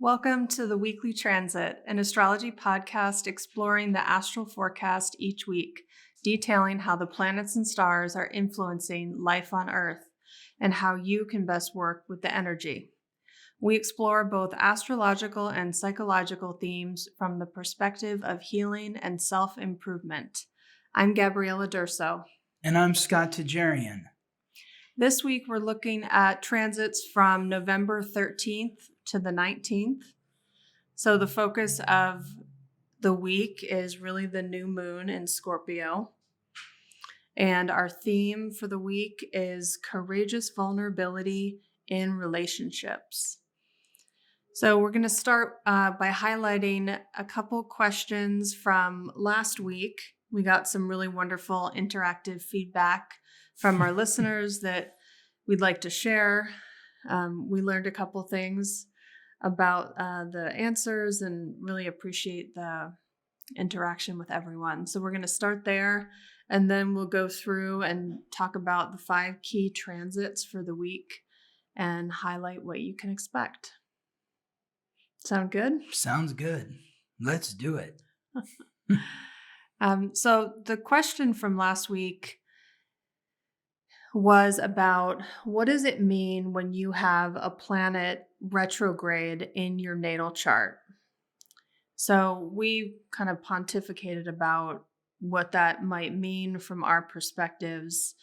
Welcome to the Weekly Transit, an astrology podcast exploring the astral forecast each week, detailing how the planets and stars are influencing life on Earth and how you can best work with the energy. We explore both astrological and psychological themes from the perspective of healing and self-improvement. I'm Gabriella Durso. And I'm Scott Tajarian. This week, we're looking at transits from November 13th to the 19th. So the focus of the week is really the new moon in Scorpio. And our theme for the week is courageous vulnerability in relationships. So we're going to start by highlighting a couple questions from last week. We got some really wonderful interactive feedback from our listeners that we'd like to share. We learned a couple things about the answers and really appreciate the interaction with everyone. So we're going to start there, and then we'll go through and talk about the 5 key transits for the week and highlight what you can expect. Sound good? Sounds good. Let's do it. So the question from last week was about what does it mean when you have a planet retrograde in your natal chart? So we kind of pontificated about what that might mean from our perspectives.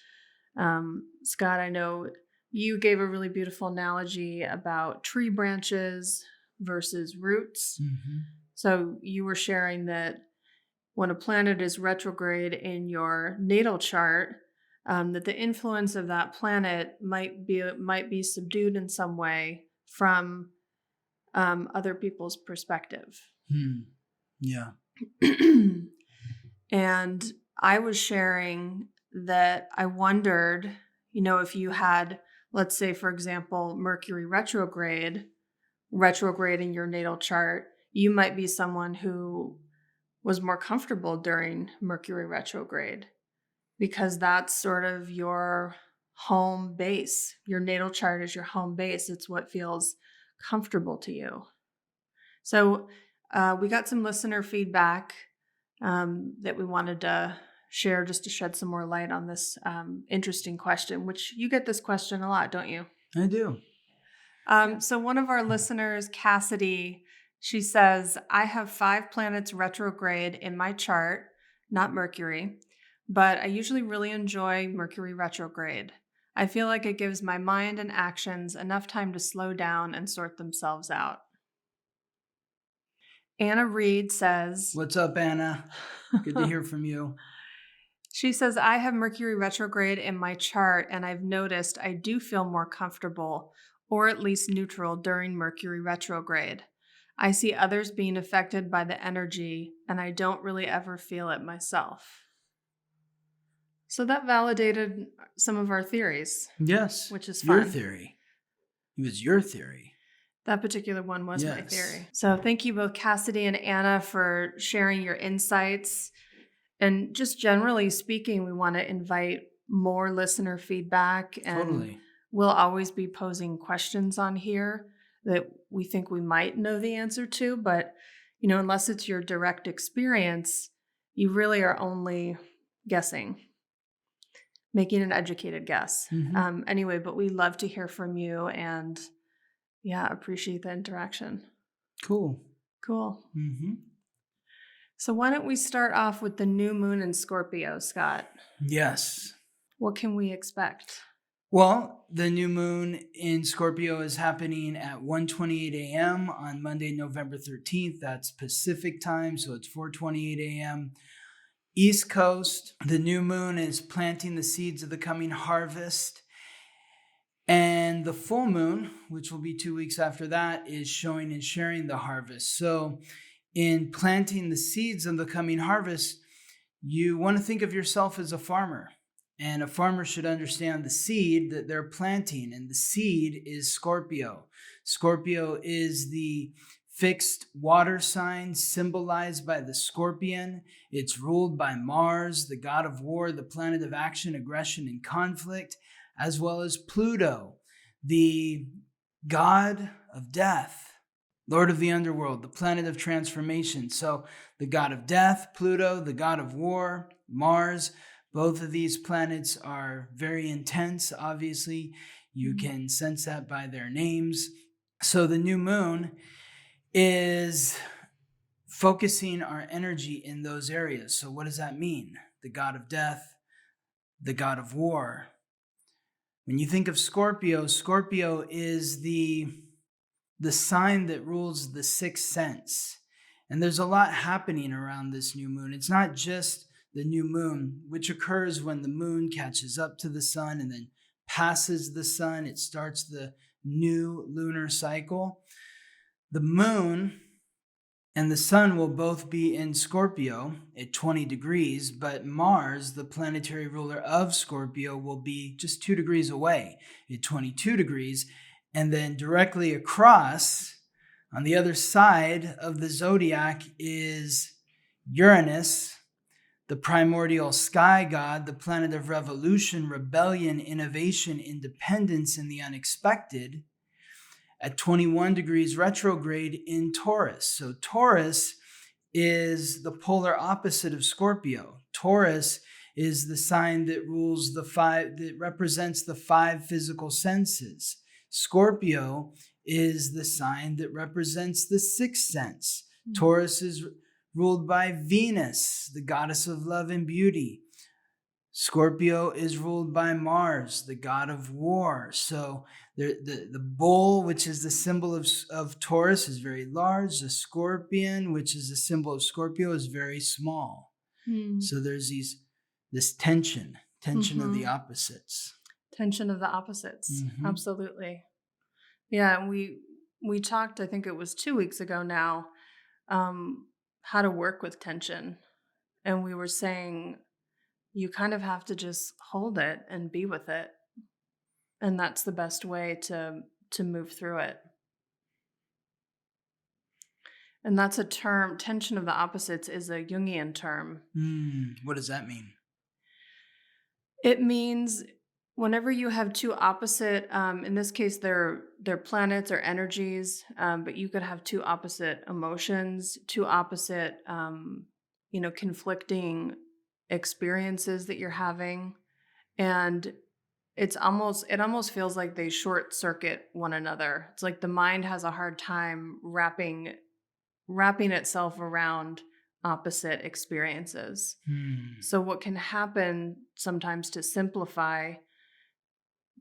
Scott, I know you gave a really beautiful analogy about tree branches versus roots. Mm-hmm. So you were sharing that when a planet is retrograde in your natal chart, that the influence of that planet might be subdued in some way from other people's perspective. Yeah. And I was sharing that I wondered, if you had, let's say, for example, Mercury retrograde in your natal chart, you might be someone who was more comfortable during Mercury retrograde, because that's sort of your home base. Your natal chart is your home base. It's what feels comfortable to you. So we got some listener feedback that we wanted to share just to shed some more light on this interesting question, which you get this question a lot, don't you? I do. So one of our listeners, Cassidy, she says, I have 5 planets retrograde in my chart, not Mercury, but I usually really enjoy Mercury retrograde. I feel like it gives my mind and actions enough time to slow down and sort themselves out. Anna Reed says, What's up, Anna? Good to hear from you. She says, I have Mercury retrograde in my chart, and I've noticed I do feel more comfortable, or at least neutral, during Mercury retrograde. I see others being affected by the energy, and I don't really ever feel it myself. So that validated some of our theories. Yes. Which is fun. Your theory. It was your theory. That particular one was my theory. So thank you both, Cassidy and Anna, for sharing your insights. And just generally speaking, we want to invite more listener feedback. And Totally. We'll always be posing questions on here that we think we might know the answer to. But, unless it's your direct experience, you really are only guessing, making an educated guess. Mm-hmm. Anyway, but we love to hear from you and, appreciate the interaction. Cool. Mm-hmm. So why don't we start off with the new moon in Scorpio, Scott? Yes. What can we expect? Well, the new moon in Scorpio is happening at 1:28 a.m. on Monday, November 13th. That's Pacific time, so it's 4:28 a.m. East Coast. The new moon is planting the seeds of the coming harvest. And the full moon, which will be 2 weeks after that, is showing and sharing the harvest. So in planting the seeds of the coming harvest, you want to think of yourself as a farmer. And a farmer should understand the seed that they're planting. And the seed is Scorpio. Scorpio is the fixed water sign symbolized by the scorpion. It's ruled by Mars, the god of war, the planet of action, aggression, and conflict, as well as Pluto, the god of death. Lord of the underworld, the planet of transformation. So the god of death, Pluto, the god of war, Mars, both of these planets are very intense, obviously. You can sense that by their names. So the new moon is focusing our energy in those areas. So what does that mean? The god of death, the god of war. When you think of Scorpio, Scorpio is the sign that rules the sixth sense. And there's a lot happening around this new moon. It's not just the new moon, which occurs when the moon catches up to the sun and then passes the sun. It starts the new lunar cycle. The moon and the sun will both be in Scorpio at 20 degrees, but Mars, the planetary ruler of Scorpio, will be just 2 degrees away at 22 degrees. And then directly across, on the other side of the zodiac, is Uranus, the primordial sky god, the planet of revolution, rebellion, innovation, independence, and the unexpected, at 21 degrees retrograde in Taurus. So Taurus is the polar opposite of Scorpio. Taurus is the sign that rules that represents the 5 physical senses. Scorpio is the sign that represents the 6th sense. Taurus is ruled by Venus, the goddess of love and beauty. Scorpio is ruled by Mars, the god of war. So the bull, which is the symbol of Taurus, is very large. The scorpion, which is the symbol of Scorpio, is very small. So there's this tension of the opposites. Tension of the opposites. Absolutely. Yeah, we talked, I think it was 2 weeks ago now, how to work with tension. And we were saying you kind of have to just hold it and be with it. And that's the best way to move through it. And that's a term, tension of the opposites is a Jungian term. What does that mean? It means whenever you have two opposite, in this case, they're planets or energies, but you could have two opposite emotions, two opposite, conflicting experiences that you're having, and it almost feels like they short circuit one another. It's like the mind has a hard time wrapping itself around opposite experiences. So what can happen sometimes to simplify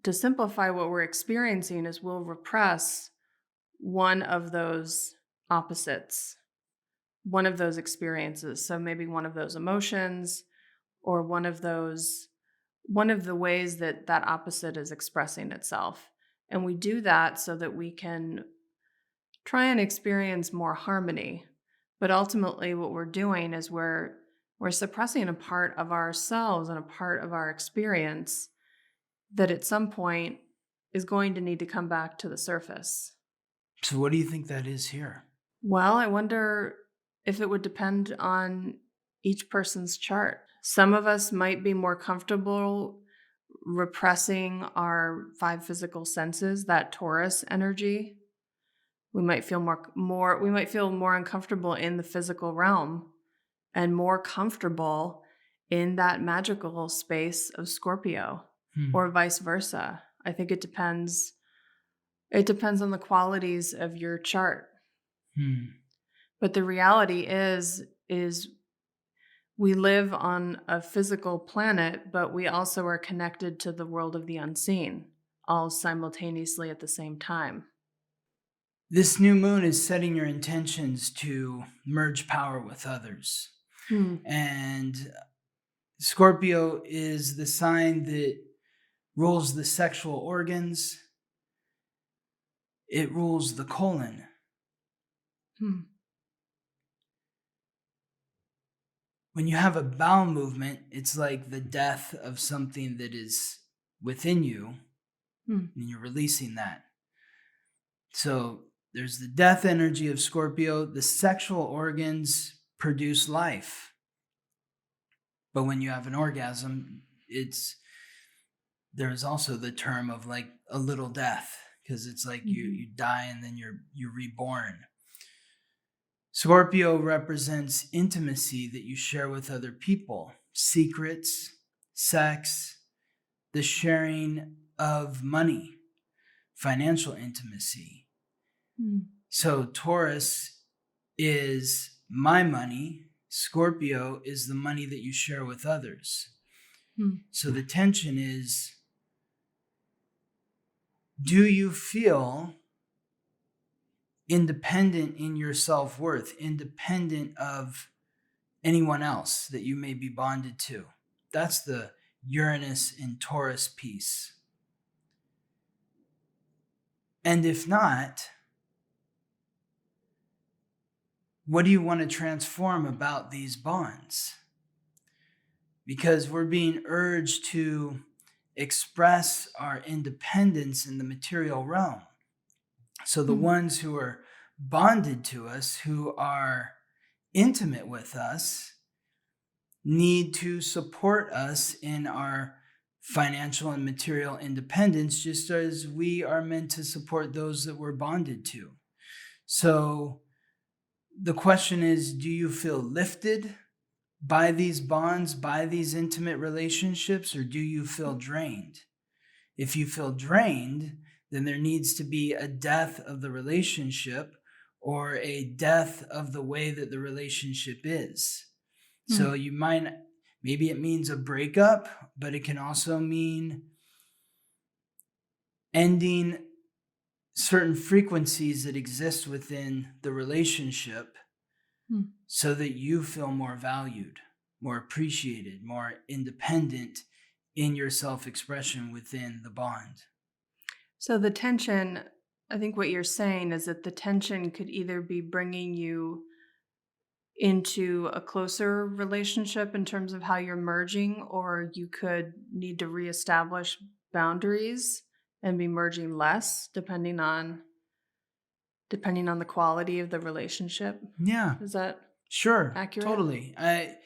what we're experiencing is we'll repress one of those opposites, one of those experiences. So maybe one of those emotions or one of the ways that opposite is expressing itself. And we do that so that we can try and experience more harmony. But ultimately what we're doing is we're suppressing a part of ourselves and a part of our experience that at some point is going to need to come back to the surface. So what do you think that is here? Well, I wonder if it would depend on each person's chart. Some of us might be more comfortable repressing our 5 physical senses, that Taurus energy. We might feel more uncomfortable in the physical realm and more comfortable in that magical space of Scorpio, or vice versa. I think it depends on the qualities of your chart. But the reality is we live on a physical planet, but we also are connected to the world of the unseen, all simultaneously at the same time. This new moon is setting your intentions to merge power with others. And Scorpio is the sign that rules the sexual organs. It rules the colon. When you have a bowel movement, it's like the death of something that is within you, and you're releasing that. So there's the death energy of Scorpio. The sexual organs produce life. But when you have an orgasm, there's also the term of like a little death, because it's like you die and then you're reborn. Scorpio represents intimacy that you share with other people, secrets, sex, the sharing of money, financial intimacy. So Taurus is my money. Scorpio is the money that you share with others. So the tension is, do you feel independent in your self-worth, independent of anyone else that you may be bonded to? That's the Uranus and Taurus piece. And if not, what do you want to transform about these bonds? Because we're being urged to express our independence in the material realm. So the ones who are bonded to us, who are intimate with us, need to support us in our financial and material independence, just as we are meant to support those that we're bonded to. So the question is, do you feel lifted by these bonds, by these intimate relationships, or do you feel drained? If you feel drained, then there needs to be a death of the relationship or a death of the way that the relationship is. So you might, maybe it means a breakup, but it can also mean ending certain frequencies that exist within the relationship so that you feel more valued, more appreciated, more independent in your self-expression within the bond. So the tension, I think what you're saying is that the tension could either be bringing you into a closer relationship in terms of how you're merging, or you could need to reestablish boundaries and be merging less depending on the quality of the relationship. Yeah. Is that Sure. accurate? Totally. I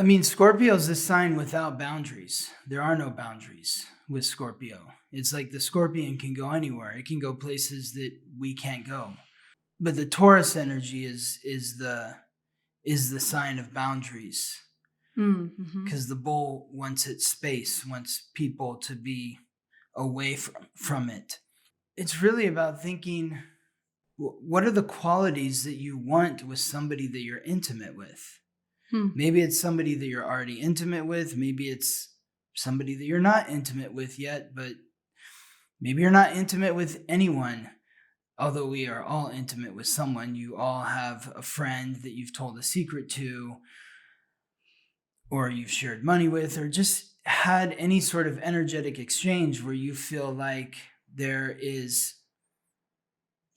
mean, Scorpio is the sign without boundaries. There are no boundaries with Scorpio. It's like the scorpion can go anywhere. It can go places that we can't go. But the Taurus energy is the sign of boundaries. Because the bull wants its space, wants people to be away from it. It's really about thinking, what are the qualities that you want with somebody that you're intimate with? Maybe it's somebody that you're already intimate with. Maybe it's somebody that you're not intimate with yet, but maybe you're not intimate with anyone. Although we are all intimate with someone, you all have a friend that you've told a secret to, or you've shared money with, or just had any sort of energetic exchange where you feel like there is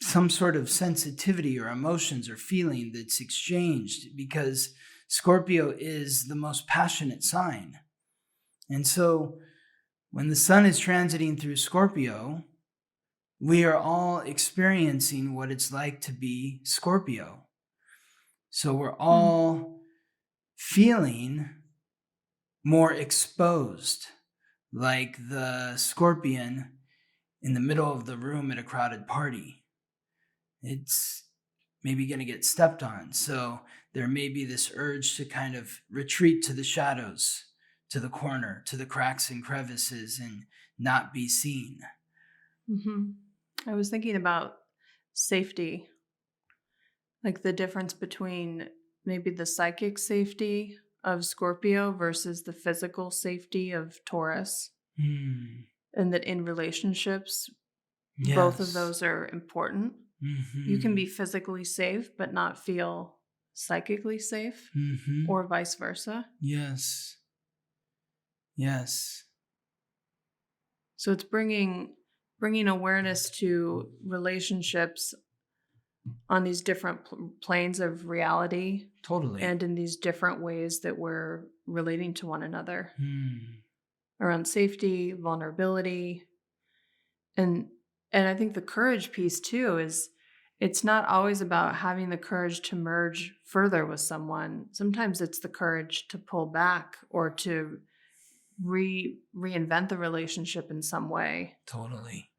some sort of sensitivity or emotions or feeling that's exchanged, because Scorpio is the most passionate sign. And so when the sun is transiting through Scorpio, we are all experiencing what it's like to be Scorpio. So we're all feeling more exposed, like the scorpion in the middle of the room at a crowded party. It's maybe going to get stepped on. So there may be this urge to kind of retreat to the shadows, to the corner, to the cracks and crevices, and not be seen. I was thinking about safety, like the difference between maybe the psychic safety of Scorpio versus the physical safety of Taurus. And that in relationships, both of those are important. You can be physically safe but not feel psychically safe, or vice versa. Yes. So it's bringing awareness to relationships on these different planes of reality. Totally. And in these different ways that we're relating to one another. Around safety, vulnerability. And I think the courage piece too is, it's not always about having the courage to merge further with someone. Sometimes it's the courage to pull back or to reinvent the relationship in some way. Totally.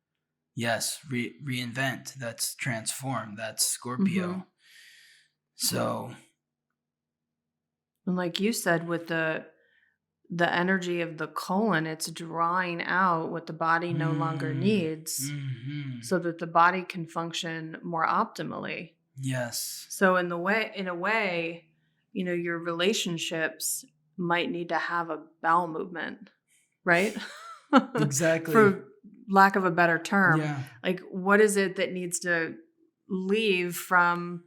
Yes, reinvent. That's transform. That's Scorpio. Mhm. So, And like you said, with the energy of the colon, it's drawing out what the body no longer needs mm-hmm. so that the body can function more optimally. Yes. So in a way, your relationships might need to have a bowel movement, right? Exactly. For lack of a better term. Yeah. Like, what is it that needs to leave from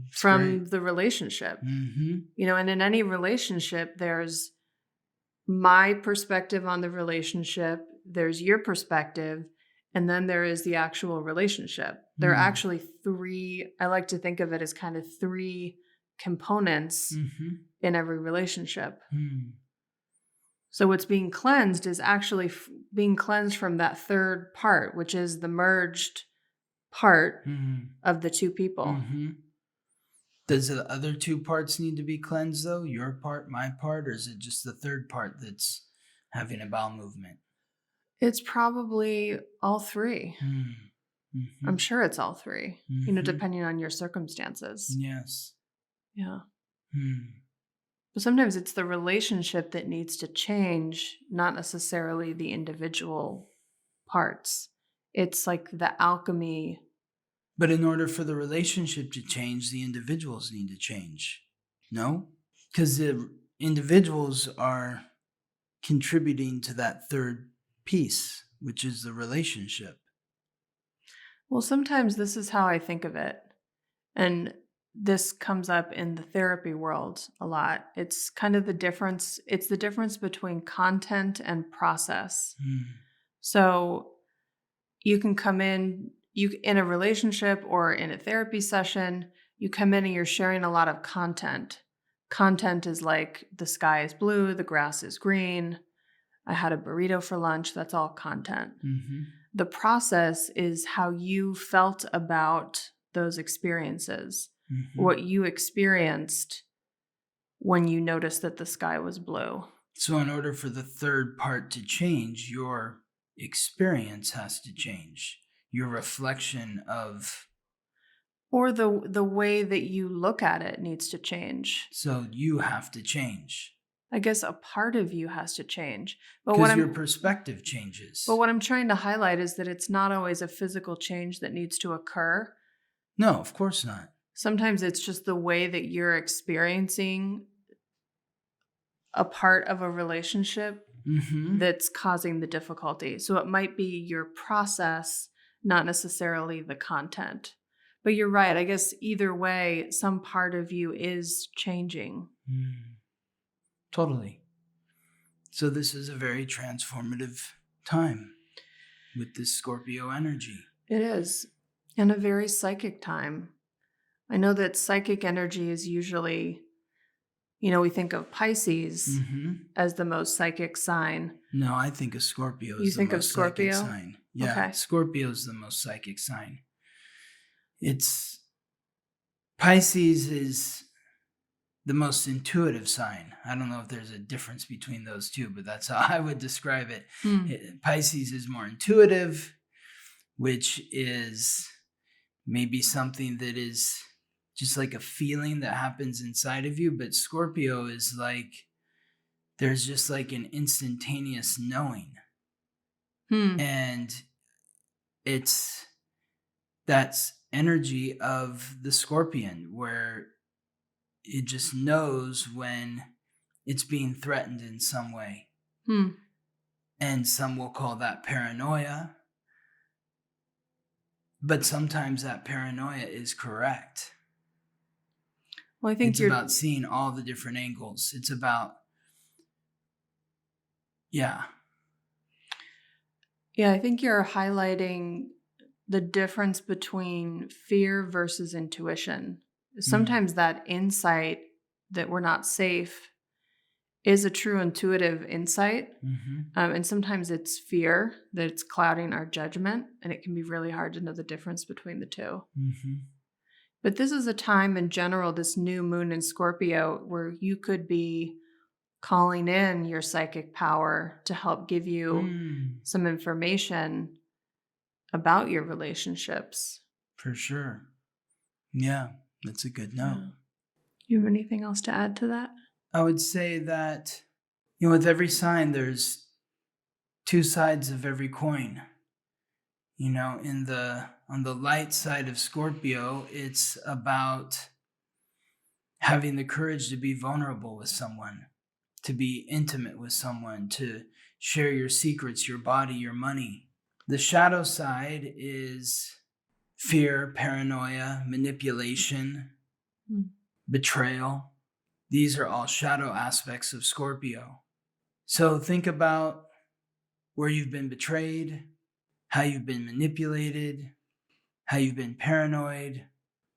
It's great. the relationship? Mm-hmm. And in any relationship, there's my perspective on the relationship, there's your perspective, and then there is the actual relationship. There are actually three, I like to think of it as kind of three components in every relationship. So what's being cleansed is actually being cleansed from that third part, which is the merged part of the two people. Does the other two parts need to be cleansed, though? Your part, my part, or is it just the third part that's having a bowel movement? It's probably all three. I'm sure it's all three, depending on your circumstances. Yes. Yeah. But sometimes it's the relationship that needs to change, not necessarily the individual parts. It's like the alchemy. But in order for the relationship to change, the individuals need to change. No? Because the individuals are contributing to that third piece, which is the relationship. Well, sometimes this is how I think of it. And this comes up in the therapy world a lot. It's kind of the difference. It's the difference between content and process. So you can come in a relationship or in a therapy session, you come in and you're sharing a lot of content. Content is like the sky is blue, the grass is green, I had a burrito for lunch. That's all content. The process is how you felt about those experiences, what you experienced when you noticed that the sky was blue. So in order for the third part to change, your experience has to change. Your reflection of... Or the way that you look at it needs to change. So you have to change. I guess a part of you has to change. Because your perspective changes. But what I'm trying to highlight is that it's not always a physical change that needs to occur. No, of course not. Sometimes it's just the way that you're experiencing a part of a relationship that's causing the difficulty. So it might be your process, not necessarily the content. But you're right. I guess either way, some part of you is changing. Totally. So this is a very transformative time with this Scorpio energy. It is. And a very psychic time. I know that psychic energy is usually, we think of Pisces as the most psychic sign. No, I think of Scorpio as the most psychic sign. Yeah, okay. Scorpio is the most psychic sign. Pisces is the most intuitive sign. I don't know if there's a difference between those two, but that's how I would describe it. Pisces is more intuitive, which is maybe something that is just like a feeling that happens inside of you. But Scorpio is like, there's just like an instantaneous knowing. And that's energy of the Scorpion, where it just knows when it's being threatened in some way. And some will call that paranoia. But sometimes that paranoia is correct. Well, I think it's about seeing all the different angles. It's about, Yeah, I think you're highlighting the difference between fear versus intuition. Sometimes that insight that we're not safe is a true intuitive insight. And sometimes it's fear that's clouding our judgment, and it can be really hard to know the difference between the two. But this is a time in general, this new moon in Scorpio, where you could be calling in your psychic power to help give you some information about your relationships. For sure. Yeah, that's a good note. Yeah. You have anything else to add to that? I would say that, with every sign, there's two sides of every coin. On the light side of Scorpio, it's about having the courage to be vulnerable with someone, to be intimate with someone, to share your secrets, your body, your money. The shadow side is fear, paranoia, manipulation, betrayal. These are all shadow aspects of Scorpio. So think about where you've been betrayed, how you've been manipulated, how you've been paranoid,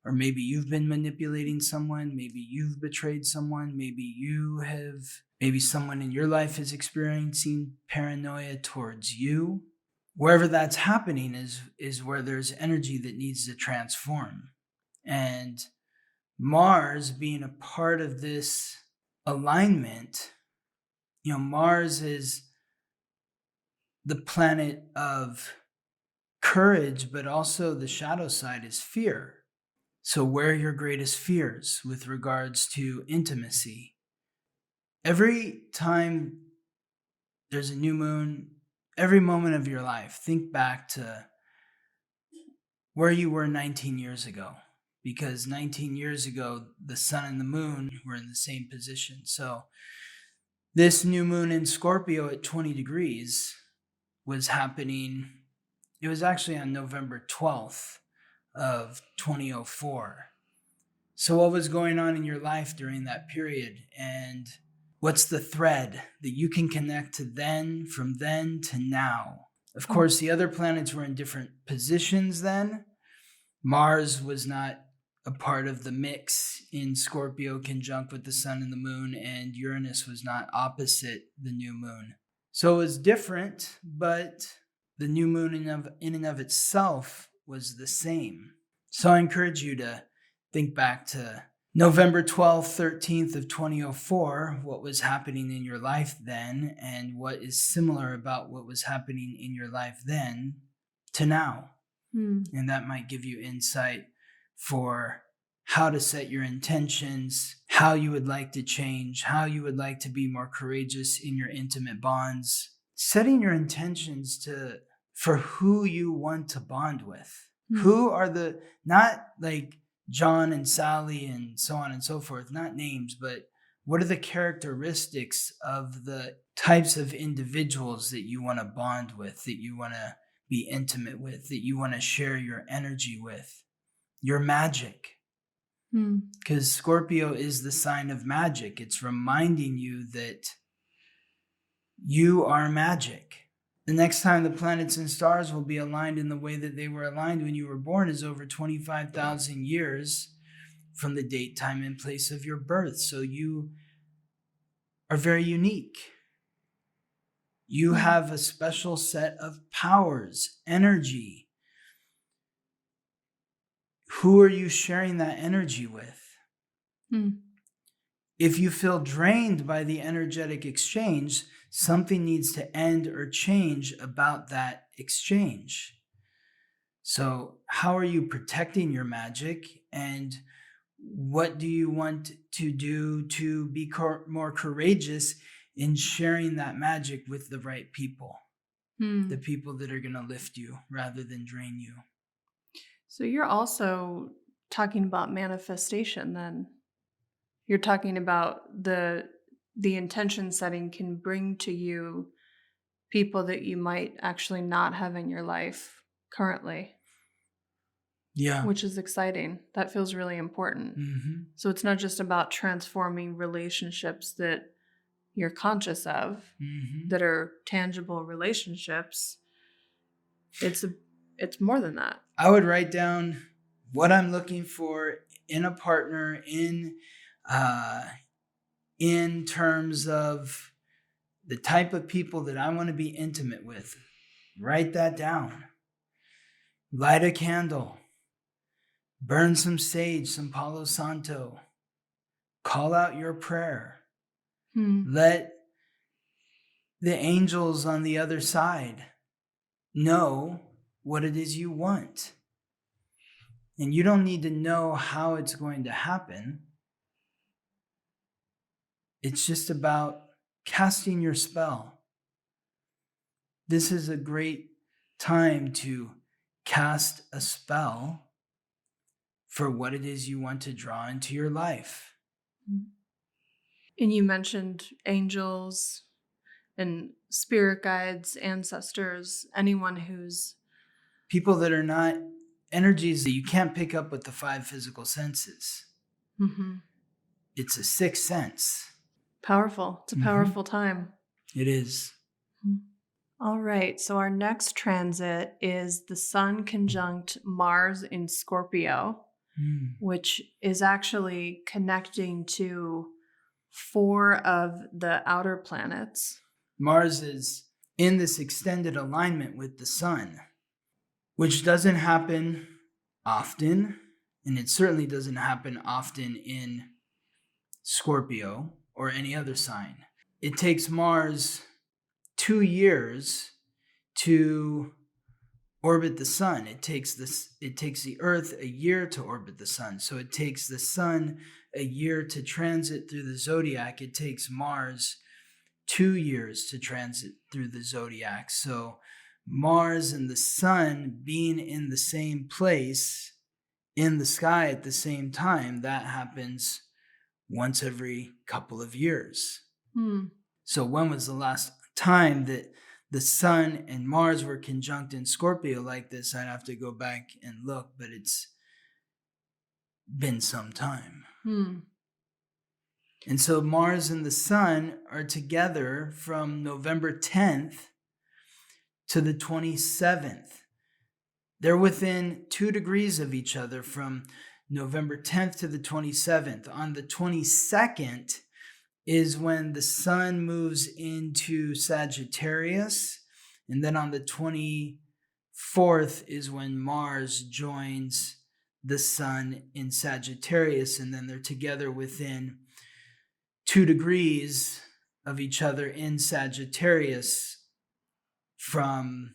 or maybe you've been manipulating someone, maybe you've betrayed someone, maybe someone in your life is experiencing paranoia towards you. Wherever that's happening is where there's energy that needs to transform. And Mars being a part of this alignment, Mars is the planet of courage, but also the shadow side is fear. So where are your greatest fears with regards to intimacy? Every time there's a new moon, every moment of your life, think back to where you were 19 years ago. Because 19 years ago, the sun and the moon were in the same position. So this new moon in Scorpio at 20 degrees was happening. It was actually on November 12th of 2004. So what was going on in your life during that period? And what's the thread that you can connect to from then to now? Of course, the other planets were in different positions then. Mars was not a part of the mix in Scorpio conjunct with the sun and the moon, and Uranus was not opposite the new moon. So it was different, but the new moon in and of itself was the same. So I encourage you to think back to November 12th, 13th of 2004, what was happening in your life then, and what is similar about what was happening in your life then to now. And that might give you insight for how to set your intentions, how you would like to change, how you would like to be more courageous in your intimate bonds. Setting your intentions for who you want to bond with. Who are not like John and Sally and so on and so forth, not names, but what are the characteristics of the types of individuals that you want to bond with, that you want to be intimate with, that you want to share your energy with, your magic. Because Scorpio is the sign of magic. It's reminding you that you are magic. The next time the planets and stars will be aligned in the way that they were aligned when you were born is over 25,000 years from the date, time, and place of your birth. So you are very unique. You have a special set of powers, energy. Who are you sharing that energy with? If you feel drained by the energetic exchange, something needs to end or change about that exchange. So how are you protecting your magic, and what do you want to do to be more courageous in sharing that magic with the right people? The people that are going to lift you rather than drain you. So you're also talking about manifestation then. You're talking about the intention setting can bring to you people that you might actually not have in your life currently. Yeah. Which is exciting. That feels really important. So it's not just about transforming relationships that you're conscious of, that are tangible relationships. It's more than that. I would write down what I'm looking for in a partner in terms of the type of people that I want to be intimate with. Write that down. Light a candle. Burn some sage, some Palo Santo. Call out your prayer. Let the angels on the other side know what it is you want. And you don't need to know how it's going to happen. It's just about casting your spell. This is a great time to cast a spell for what it is you want to draw into your life. And you mentioned angels and spirit guides, ancestors, anyone who's... People that are not energies that you can't pick up with the 5 physical senses. Mm-hmm. It's a 6th sense. Powerful. It's a powerful time. It is. All right. So our next transit is the Sun conjunct Mars in Scorpio, which is actually connecting to 4 of the outer planets. Mars is in this extended alignment with the sun, which doesn't happen often, and it certainly doesn't happen often in Scorpio or any other sign. It takes Mars 2 years to orbit the sun. It takes the Earth a year to orbit the sun. So it takes the sun a year to transit through the zodiac. It takes Mars 2 years to transit through the zodiac. So Mars and the sun being in the same place in the sky at the same time, that happens once every couple of years. So when was the last time that the sun and Mars were conjunct in Scorpio like this? I'd have to go back and look, but it's been some time. And so Mars and the sun are together from November 10th to the 27th. They're within 2 degrees of each other from November 10th to the 27th. On the 22nd is when the sun moves into Sagittarius. And then on the 24th is when Mars joins the sun in Sagittarius. And then they're together within 2 degrees of each other in Sagittarius from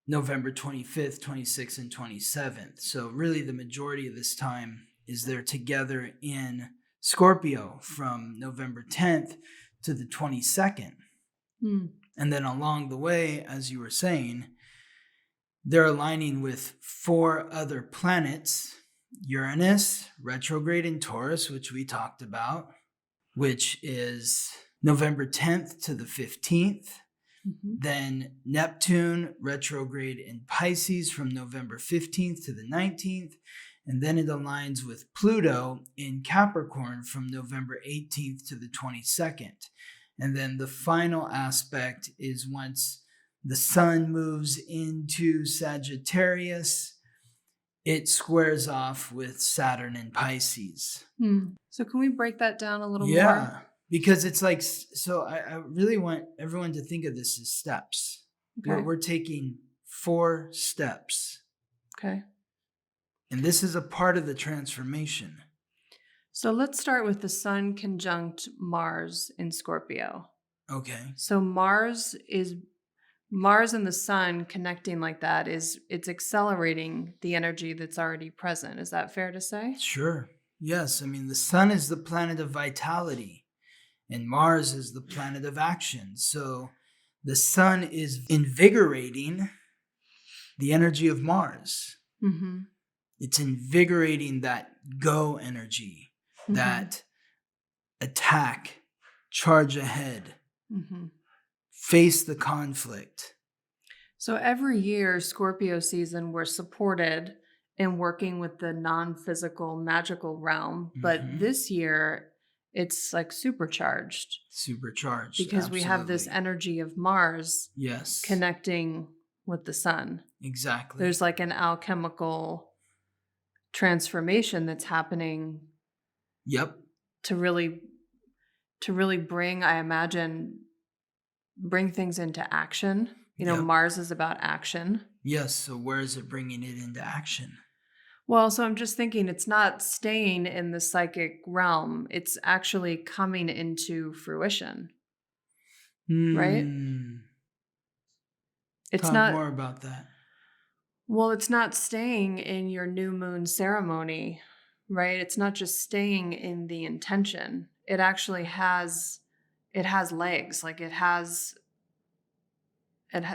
November 25th, 26th, and 27th. So really the majority of this time is they're together in Scorpio from November 10th to the 22nd. And then along the way, as you were saying, they're aligning with 4 other planets: Uranus, retrograde in Taurus, which we talked about, which is November 10th to the 15th. Then Neptune, retrograde in Pisces from November 15th to the 19th. And then it aligns with Pluto in Capricorn from November 18th to the 22nd. And then the final aspect is once the sun moves into Sagittarius, it squares off with Saturn in Pisces. So can we break that down a little more? Yeah, because it's like, so I really want everyone to think of this as steps. Okay. We're taking 4 steps. Okay. And this is a part of the transformation. So let's start with the Sun conjunct Mars in Scorpio. Okay. So Mars and the sun connecting like that it's accelerating the energy that's already present. Is that fair to say? Sure. Yes. I mean, the sun is the planet of vitality and Mars is the planet of action. So the sun is invigorating the energy of Mars. It's invigorating that go energy, that attack, charge ahead, face the conflict. So every year, Scorpio season, we're supported in working with the non-physical magical realm. But this year, it's like supercharged. Because we have this energy of Mars connecting with the sun. Exactly. There's like an alchemical transformation that's happening. To really bring, I imagine, bring things into action. Mars is about action. Yes. So where is it bringing it into action? Well, so I'm just thinking it's not staying in the psychic realm. It's actually coming into fruition. Right? It's Talk not more about that. Well, it's not staying in your new moon ceremony, right? It's not just staying in the intention. It actually has legs. Like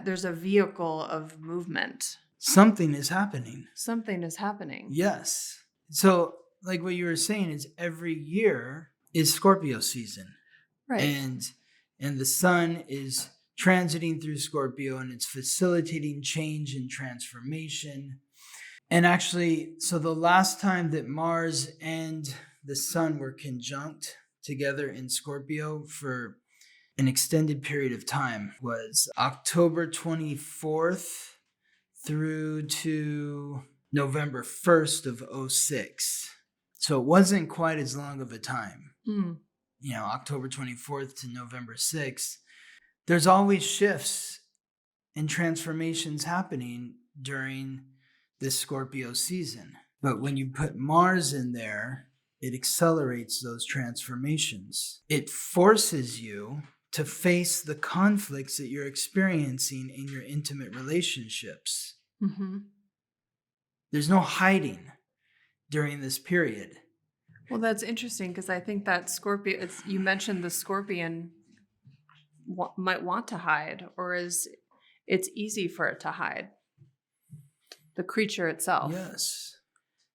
there's a vehicle of movement. Something is happening. Something is happening. Yes. So, like what you were saying, is every year is Scorpio season. Right. And the sun is transiting through Scorpio, and it's facilitating change and transformation. And actually, so the last time that Mars and the sun were conjunct together in Scorpio for an extended period of time was October 24th through to November 1st of 06. So it wasn't quite as long of a time. October 24th to November 6th. There's always shifts and transformations happening during this Scorpio season. But when you put Mars in there, it accelerates those transformations. It forces you to face the conflicts that you're experiencing in your intimate relationships. Mm-hmm. There's no hiding during this period. Well, that's interesting because I think that Scorpio, you mentioned the Scorpion might want to hide, or it's easy for it to hide. The creature itself. Yes.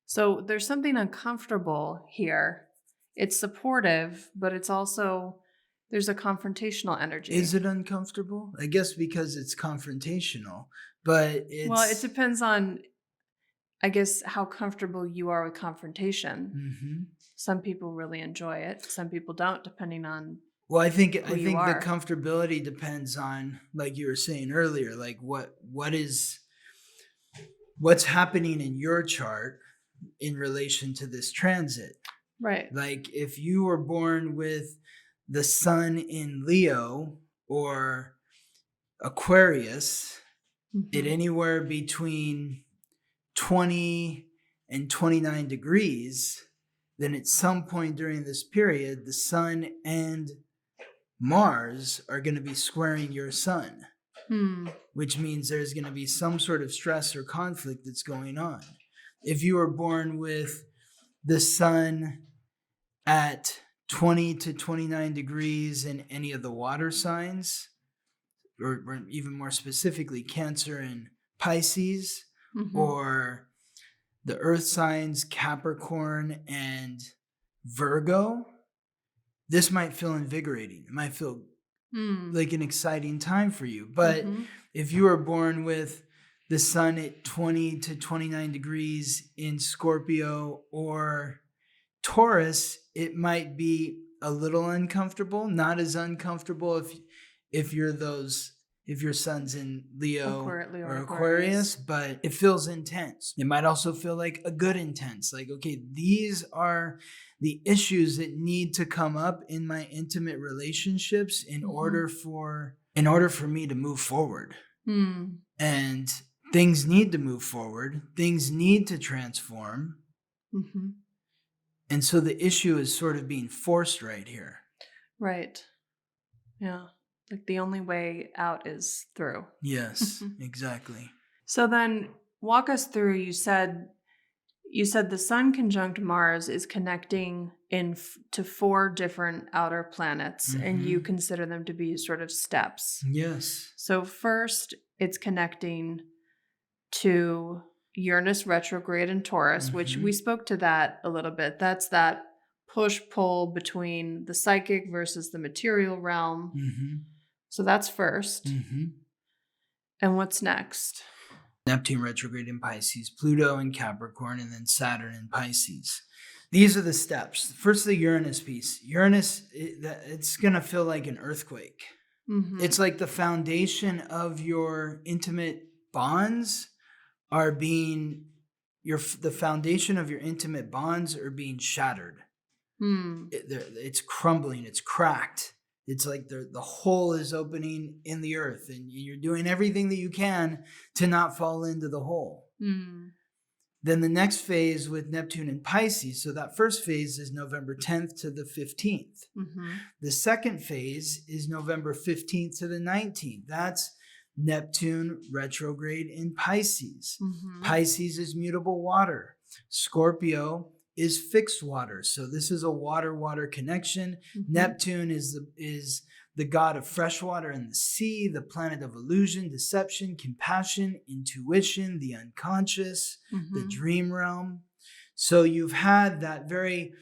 So there's something uncomfortable here. It's supportive, but it's also, there's a confrontational energy. Is it uncomfortable? I guess because it's confrontational, but Well, it depends on, I guess, how comfortable you are with confrontation. Mm-hmm. Some people really enjoy it. Some people don't, depending on. Well, I think the comfortability depends on, like you were saying earlier, like what's happening in your chart in relation to this transit. Right. Like if you were born with the sun in Leo or Aquarius, at anywhere between 20 and 29 degrees, then at some point during this period, the sun and Mars are going to be squaring your sun, which means there's going to be some sort of stress or conflict that's going on. If you were born with the sun at 20 to 29 degrees in any of the water signs, or even more specifically, Cancer and Pisces, or the earth signs, Capricorn and Virgo, this might feel invigorating. It might feel like an exciting time for you. But if you were born with the sun at 20 to 29 degrees in Scorpio or Taurus, it might be a little uncomfortable, not as uncomfortable if your sun's in Leo or Aquarius, but it feels intense. It might also feel like a good intense. Like, okay, these are the issues that need to come up in my intimate relationships in order for me to move forward. And things need to move forward. Things need to transform. And so the issue is sort of being forced right here. Right. Yeah. Like the only way out is through. Yes, exactly. So then walk us through, you said the Sun conjunct Mars is connecting to 4 different outer planets, and you consider them to be sort of steps. Yes. So first, it's connecting to Uranus retrograde in Taurus, which we spoke to that a little bit. That's that push-pull between the psychic versus the material realm. So that's first. And what's next? Neptune retrograde in Pisces, Pluto in Capricorn, and then Saturn in Pisces. These are the steps. First, the Uranus piece. Uranus, it's going to feel like an earthquake. It's like the foundation of your intimate bonds are being, the foundation of your intimate bonds are being shattered. It's crumbling. It's cracked. It's like the hole is opening in the earth, and you're doing everything that you can to not fall into the hole. Then the next phase with Neptune and Pisces, so that first phase is November 10th to the 15th. The second phase is November 15th to the 19th. That's Neptune retrograde in Pisces. Mm-hmm. Pisces is mutable water. Scorpio is fixed water. So this is a water-water connection. Mm-hmm. Neptune is the god of fresh water and the sea, the planet of illusion, deception, compassion, intuition, the unconscious, the dream realm. So you've had that very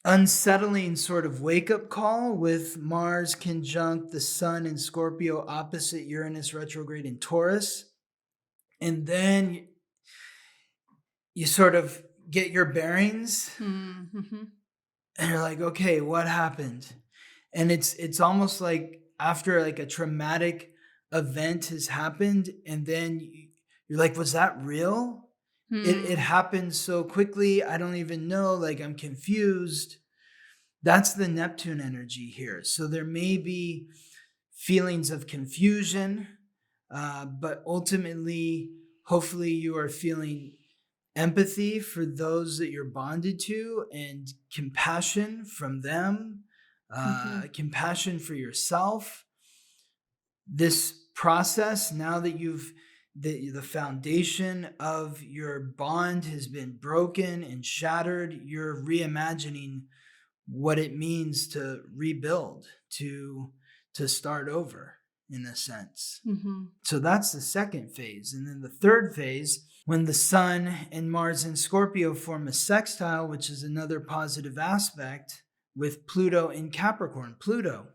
unsettling sort of wake-up call with Mars conjunct the Sun in Scorpio opposite Uranus retrograde in Taurus. And then you sort of get your bearings Mm-hmm. and you're like, okay, what happened? And it's almost like after like a traumatic event has happened, and then you're like, was that real? It happened so quickly. I don't even know. Like, I'm confused. That's the Neptune energy here. So there may be feelings of confusion, but ultimately, hopefully, you are feeling empathy for those that you're bonded to and compassion from them, compassion for yourself. This process, now that the foundation of your bond has been broken and shattered, you're reimagining what it means to rebuild, to start over in a sense. Mm-hmm. So that's the second phase. And then the third phase, when the Sun and Mars in Scorpio form a sextile, which is another positive aspect, with Pluto in Capricorn. Pluto,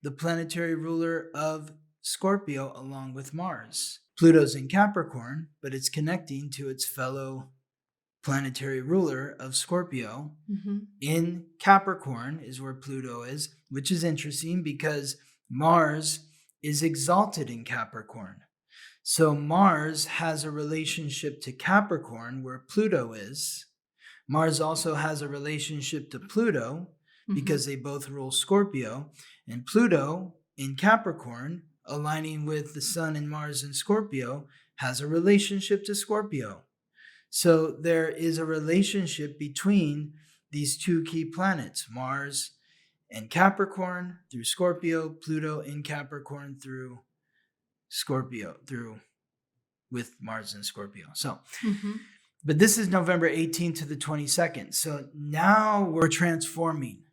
the planetary ruler of Scorpio, along with Mars. Pluto's in Capricorn, but it's connecting to its fellow planetary ruler of Scorpio. Mm-hmm. In Capricorn is where Pluto is, which is interesting because Mars is exalted in Capricorn. So Mars has a relationship to Capricorn where Pluto is. Mars also has a relationship to Pluto because they both rule Scorpio. And Pluto in Capricorn, aligning with the Sun and Mars in Scorpio, has a relationship to Scorpio. So there is a relationship between these two key planets, Mars and Capricorn through Scorpio, Pluto in Capricorn through Scorpio, with Mars and Scorpio. So, but this is November 18th to the 22nd. So now we're transforming.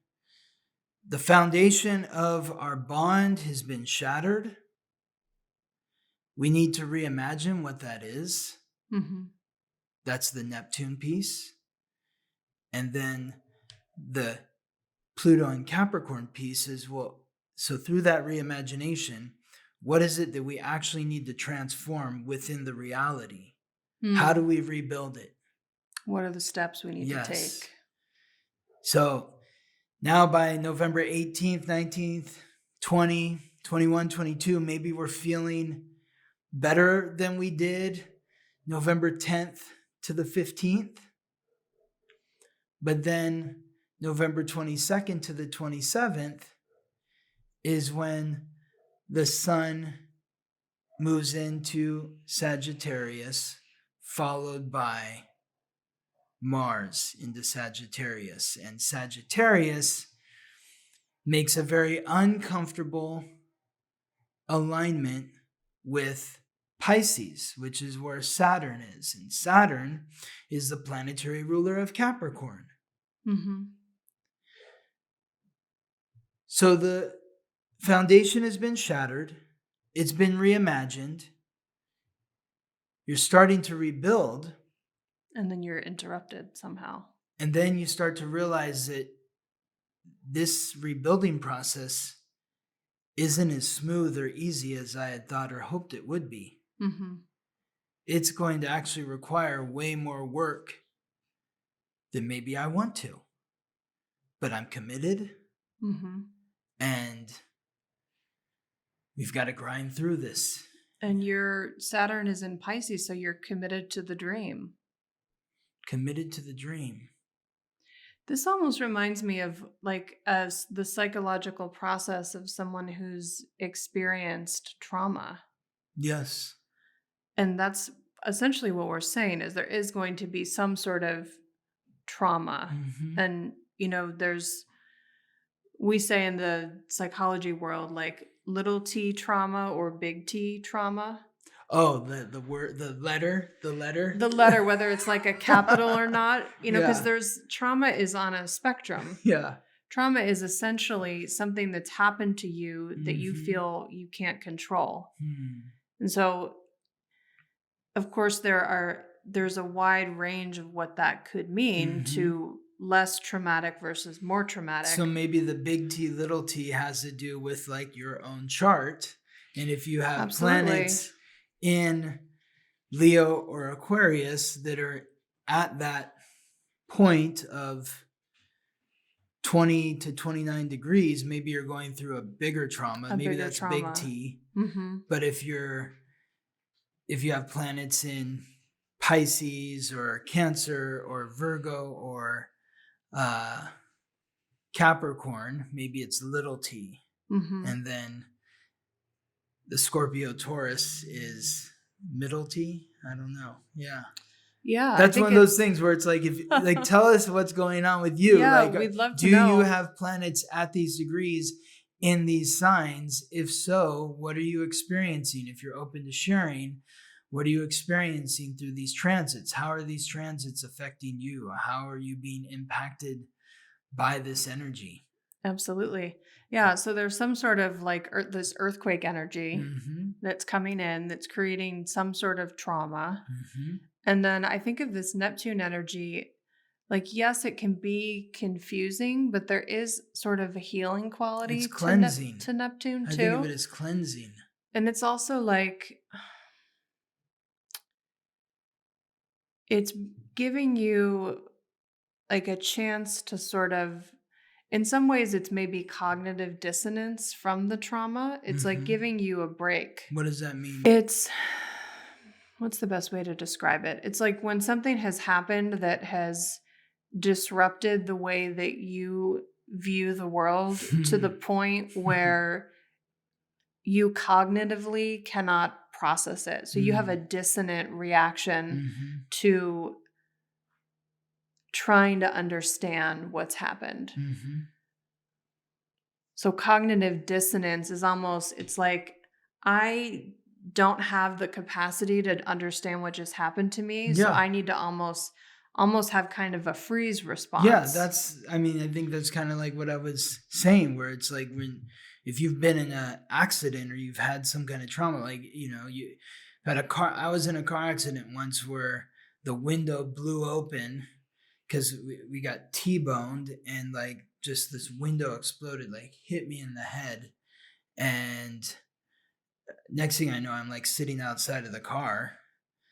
The foundation of our bond has been shattered. We need to reimagine what that is. That's the Neptune piece. And then the Pluto and Capricorn piece is, well, so through that reimagination, what is it that we actually need to transform within the reality? How do we rebuild it? What are the steps we need to take? So now by November 18th, 19th, 20, 21, 22, maybe we're feeling better than we did November 10th to the 15th. But then November 22nd to the 27th is when the Sun moves into Sagittarius, followed by Mars into Sagittarius. And Sagittarius makes a very uncomfortable alignment with Pisces, which is where Saturn is. And Saturn is the planetary ruler of Capricorn. So the foundation has been shattered. It's been reimagined. You're starting to rebuild. And then you're interrupted somehow. And then you start to realize that this rebuilding process isn't as smooth or easy as I had thought or hoped it would be. It's going to actually require way more work than maybe I want to. But I'm committed. And we've got to grind through this. And your Saturn is in Pisces, so you're committed to the dream. Committed to the dream. This almost reminds me of like as the psychological process of someone who's experienced trauma. Yes. And that's essentially what we're saying is there is going to be some sort of trauma. And, you know, we say in the psychology world, like little t trauma or big T trauma. Oh, the word, the letter. The letter, whether it's like a capital or not, because Yeah. there's trauma is on a spectrum. Yeah. Trauma is essentially something that's happened to you that you feel you can't control. And so, of course, there's a wide range of what that could mean to less traumatic versus more traumatic. So maybe the big T, little t has to do with like your own chart. And if you have planets in Leo or Aquarius that are at that point of 20 to 29 degrees, maybe you're going through a bigger trauma. Maybe that's big T. But if you have planets in Pisces or Cancer or Virgo or Capricorn, maybe it's little t. And then the Scorpio Taurus is middle T. I don't know. Yeah. Yeah. That's one of those things where it's like, if like, tell us what's going on with you. Yeah, like, we'd love to know. Do you have planets at these degrees in these signs? If so, what are you experiencing? If you're open to sharing, what are you experiencing through these transits? How are these transits affecting you? How are you being impacted by this energy? Absolutely. Yeah. So there's some sort of like this earthquake energy that's coming in that's creating some sort of trauma. And then I think of this Neptune energy, like, yes, it can be confusing, but there is sort of a healing quality it's cleansing. to Neptune too. I think of it as cleansing. And it's also like, it's giving you like a chance to sort of, in some ways, it's maybe cognitive dissonance from the trauma. It's like giving you a break. What does that mean? What's the best way to describe it? It's like when something has happened that has disrupted the way that you view the world to the point where you cognitively cannot process it. So you have a dissonant reaction to trying to understand what's happened. So cognitive dissonance is almost, it's like, I don't have the capacity to understand what just happened to me. So I need to almost have kind of a freeze response. Yeah, I think that's kind of like what I was saying, where it's like if you've been in an accident or you've had some kind of trauma, like, you had I was in a car accident once where the window blew open because we got T-boned, and like just this window exploded, like hit me in the head. And next thing I know, I'm like sitting outside of the car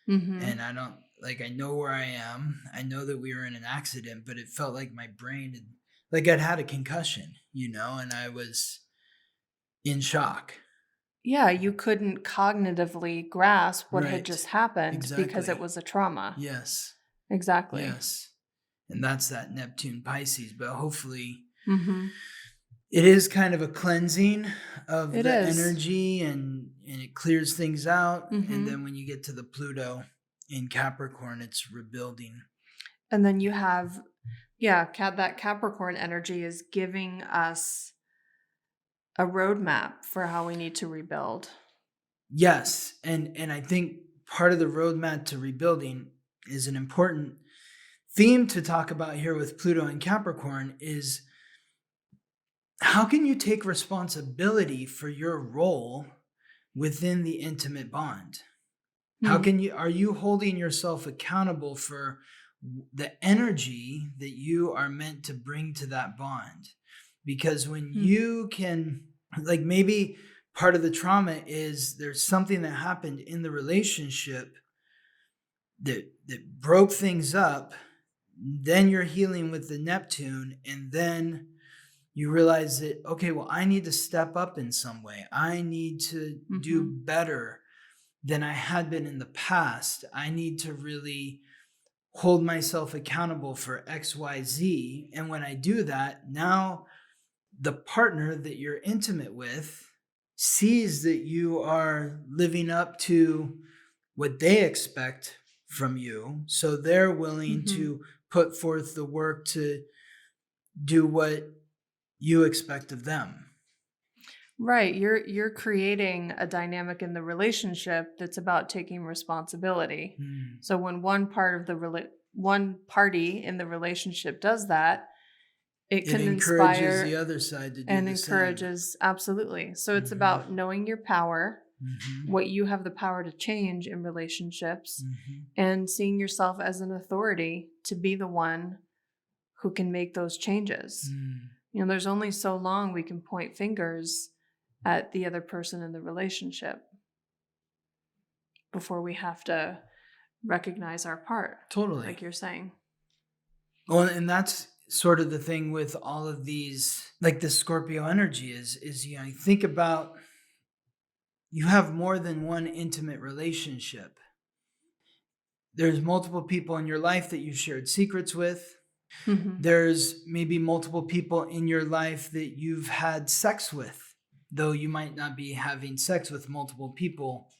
and I don't, like, I know where I am. I know that we were in an accident, but it felt like my brain I'd had a concussion, and I was in shock. Yeah, you couldn't cognitively grasp what had just happened because it was a trauma. Yes. Exactly. Yes. And that's that Neptune Pisces, but hopefully it is kind of a cleansing of the energy, and it clears things out. And then when you get to the Pluto in Capricorn, it's rebuilding. And then you have, that Capricorn energy is giving us a roadmap for how we need to rebuild. Yes. And I think part of the roadmap to rebuilding is an important theme to talk about here with Pluto and Capricorn is, how can you take responsibility for your role within the intimate bond? Are you holding yourself accountable for the energy that you are meant to bring to that bond? Because when you can, like, maybe part of the trauma is there's something that happened in the relationship that broke things up. Then you're healing with the Neptune, and then you realize that, okay, well, I need to step up in some way. I need to do better than I had been in the past. I need to really hold myself accountable for X, Y, Z. And when I do that, now the partner that you're intimate with sees that you are living up to what they expect from you. So they're willing to put forth the work to do what you expect of them. Right. You're creating a dynamic in the relationship that's about taking responsibility. Mm. So when one party in the relationship does that, it It can encourages the inspire other side to do and the same. encourages, absolutely. So it's Mhm. about knowing your power, Mhm. what you have the power to change in relationships, Mhm. and seeing yourself as an authority to be the one who can make those changes. Mm. You know, there's only so long we can point fingers at the other person in the relationship before we have to recognize our part, Totally. like you're saying. Well, and that's sort of the thing with all of these, like the Scorpio energy is you know, you think about, you have more than one intimate relationship. There's multiple people in your life that you've shared secrets with. Mm-hmm. There's maybe multiple people in your life that you've had sex with, though you might not be having sex with multiple people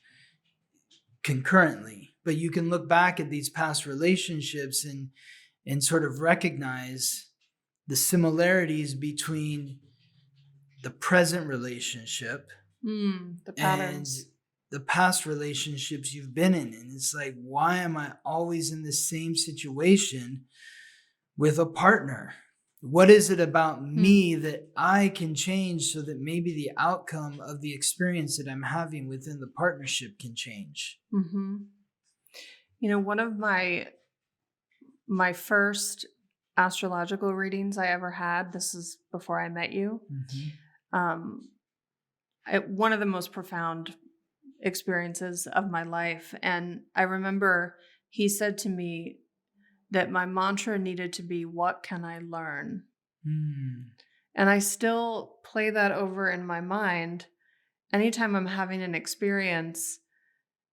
concurrently. But you can look back at these past relationships and sort of recognize the similarities between the present relationship The and patterns. the past relationships you've been in. And it's like, why am I always in the same situation with a partner? What is it about me that I can change so that maybe the outcome of the experience that I'm having within the partnership can change? Mm-hmm. You know, one of my first astrological readings I ever had, this is before I met you, um, one of the most profound experiences of my life. And I remember he said to me that my mantra needed to be, "What can I learn?" Mm. And I still play that over in my mind anytime I'm having an experience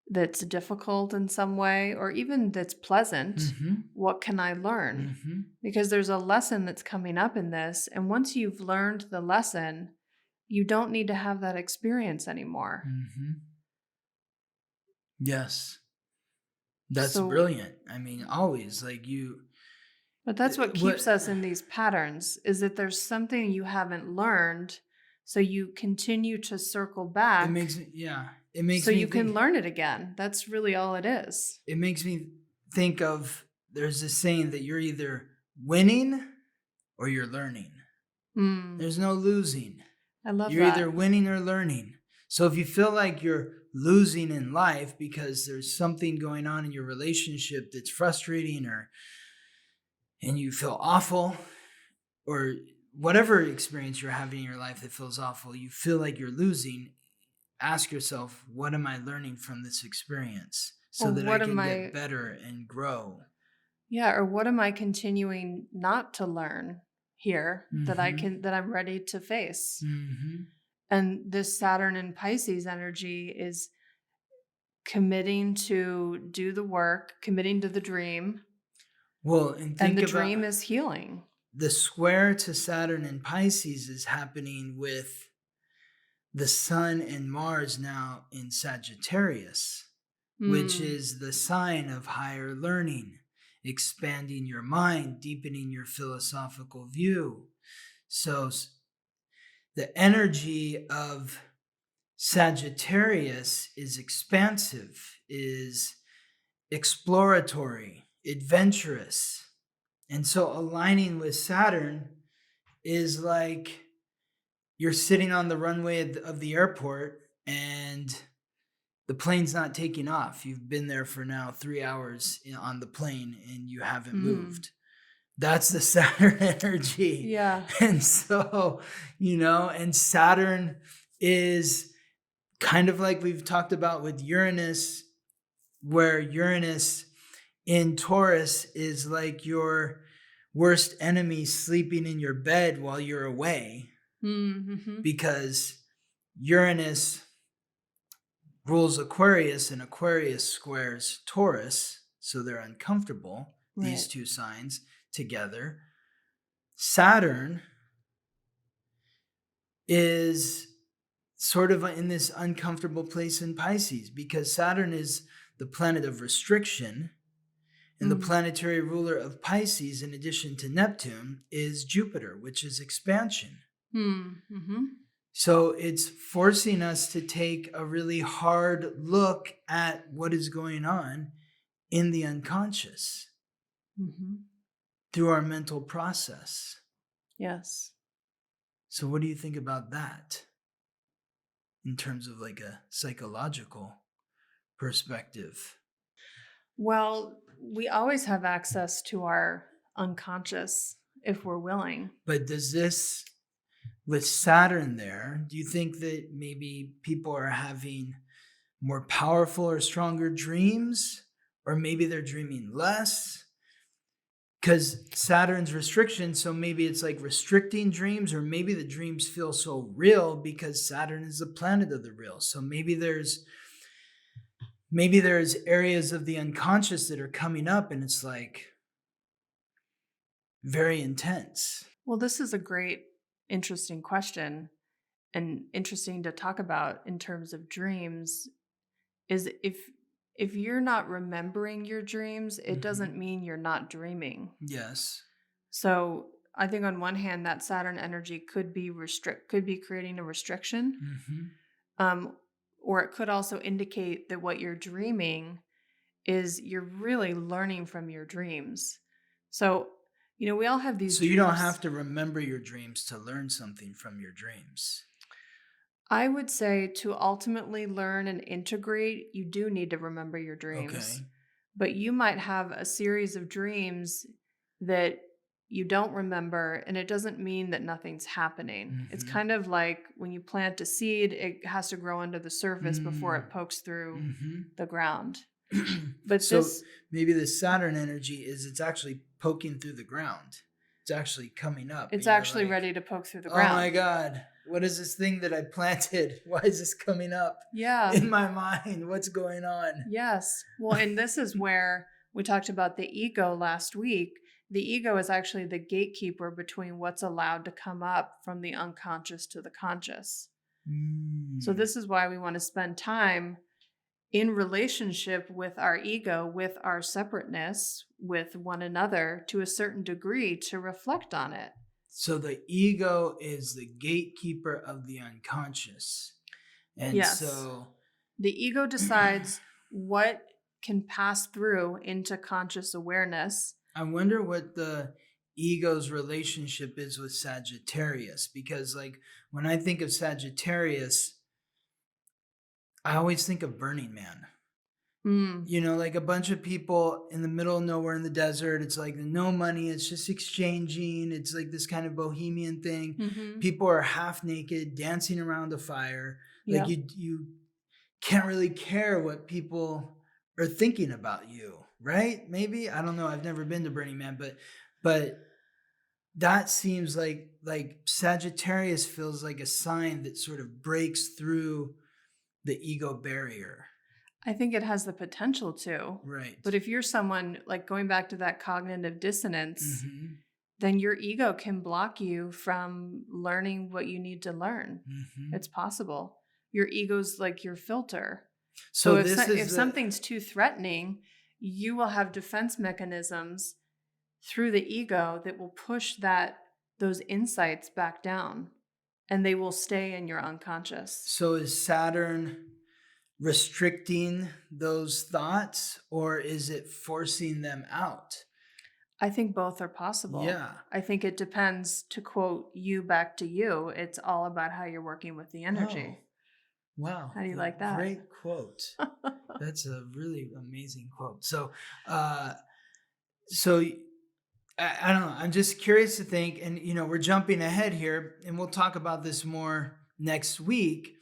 that's difficult in some way, or even that's pleasant. Mm-hmm. What can I learn? Mm-hmm. Because there's a lesson that's coming up in this. And once you've learned the lesson, you don't need to have that experience anymore. Mm-hmm. Yes. That's So, brilliant. I mean, always like you. but that's what What keeps us in these patterns, is that there's something you haven't learned. So you continue to circle it back makes me, yeah, it makes so me you can think. learn it again. That's really all it is. It makes me think of, there's this saying that you're either winning or you're learning. There's no losing. I love You're either that. winning or learning. So if you feel like you're losing in life because there's something going on in your relationship that's frustrating, and you feel awful, or whatever experience you're having in your life that feels awful, you feel like you're losing, ask yourself, what am I learning from this experience so Or that I what am can I, get better and grow? yeah, or what am I continuing not to learn here that Mm-hmm. that I'm ready to face? Mm-hmm. And this Saturn and Pisces energy is committing to do the work, committing to the dream, Well, and and think the about dream is healing. the square to Saturn and Pisces is happening with the Sun and Mars now in Sagittarius, which Mm. is the sign of higher learning, expanding your mind, deepening your philosophical view. So the energy of Sagittarius is expansive, is exploratory, adventurous. And so aligning with Saturn is like you're sitting on the runway of the airport and the plane's not taking off. You've been there for now 3 hours on the plane and you haven't moved. That's the Saturn energy. Yeah. And so, and Saturn is kind of like we've talked about with Uranus, where Uranus in Taurus is like your worst enemy sleeping in your bed while you're away, because Uranus rules Aquarius and Aquarius squares Taurus, so they're uncomfortable, these Right. two signs together. Saturn is sort of in this uncomfortable place in Pisces because Saturn is the planet of restriction, and the planetary ruler of Pisces, in addition to Neptune, is Jupiter, which is expansion. So it's forcing us to take a really hard look at what is going on in the unconscious through our mental process. Yes. So what do you think about that in terms of like a psychological perspective? Well, we always have access to our unconscious if we're willing. But does this, with Saturn there, do you think that maybe people are having more powerful or stronger dreams? Or maybe they're dreaming less? Because Saturn's restriction, so maybe it's like restricting dreams, or maybe the dreams feel so real because Saturn is the planet of the real. So maybe there's areas of the unconscious that are coming up and it's like very intense. Well, this is a great, interesting question, and interesting to talk about in terms of dreams. Is if you're not remembering your dreams, it doesn't mean you're not dreaming. Yes. So I think on one hand, that Saturn energy could be creating a restriction, or it could also indicate that what you're dreaming is you're really learning from your dreams. So we all have these. So you don't have to remember your dreams to learn something from your dreams. I would say to ultimately learn and integrate, you do need to remember your dreams. Okay. But you might have a series of dreams that you don't remember, and it doesn't mean that nothing's happening. It's kind of like when you plant a seed, it has to grow under the surface before it pokes through the ground. But so maybe the Saturn energy it's actually poking through the ground. It's actually coming up. It's actually like, ready to poke through the ground. Oh my God. What is this thing that I planted? Why is this coming up in my mind? What's going on? Yes. Well, and this is where we talked about the ego last week. The ego is actually the gatekeeper between what's allowed to come up from the unconscious to the conscious. So this is why we want to spend time in relationship with our ego, with our separateness, with one another to a certain degree to reflect on it. So the ego is the gatekeeper of the unconscious. And so the ego decides what can pass through into conscious awareness. I wonder what the ego's relationship is with Sagittarius, because like when I think of Sagittarius, I always think of Burning Man. Like a bunch of people in the middle of nowhere in the desert. It's like no money. It's just exchanging. It's like this kind of bohemian thing. People are half naked, dancing around a fire. Like you can't really care what people are thinking about you, right? Maybe, I don't know. I've never been to Burning Man, but that seems like Sagittarius feels like a sign that sort of breaks through the ego barrier. I think it has the potential to. Right. But if you're someone, like going back to that cognitive dissonance, then your ego can block you from learning what you need to learn. It's possible. Your ego's like your filter. So if something's too threatening, you will have defense mechanisms through the ego that will push those insights back down, and they will stay in your unconscious. So is Saturn restricting those thoughts, or is it forcing them out? I think both are possible. Yeah. I think it depends, to quote you back to you, it's all about how you're working with the energy. Oh, wow. How do you like that? Great quote. That's a really amazing quote. So I don't know. I'm just curious to think, and we're jumping ahead here, and we'll talk about this more next week,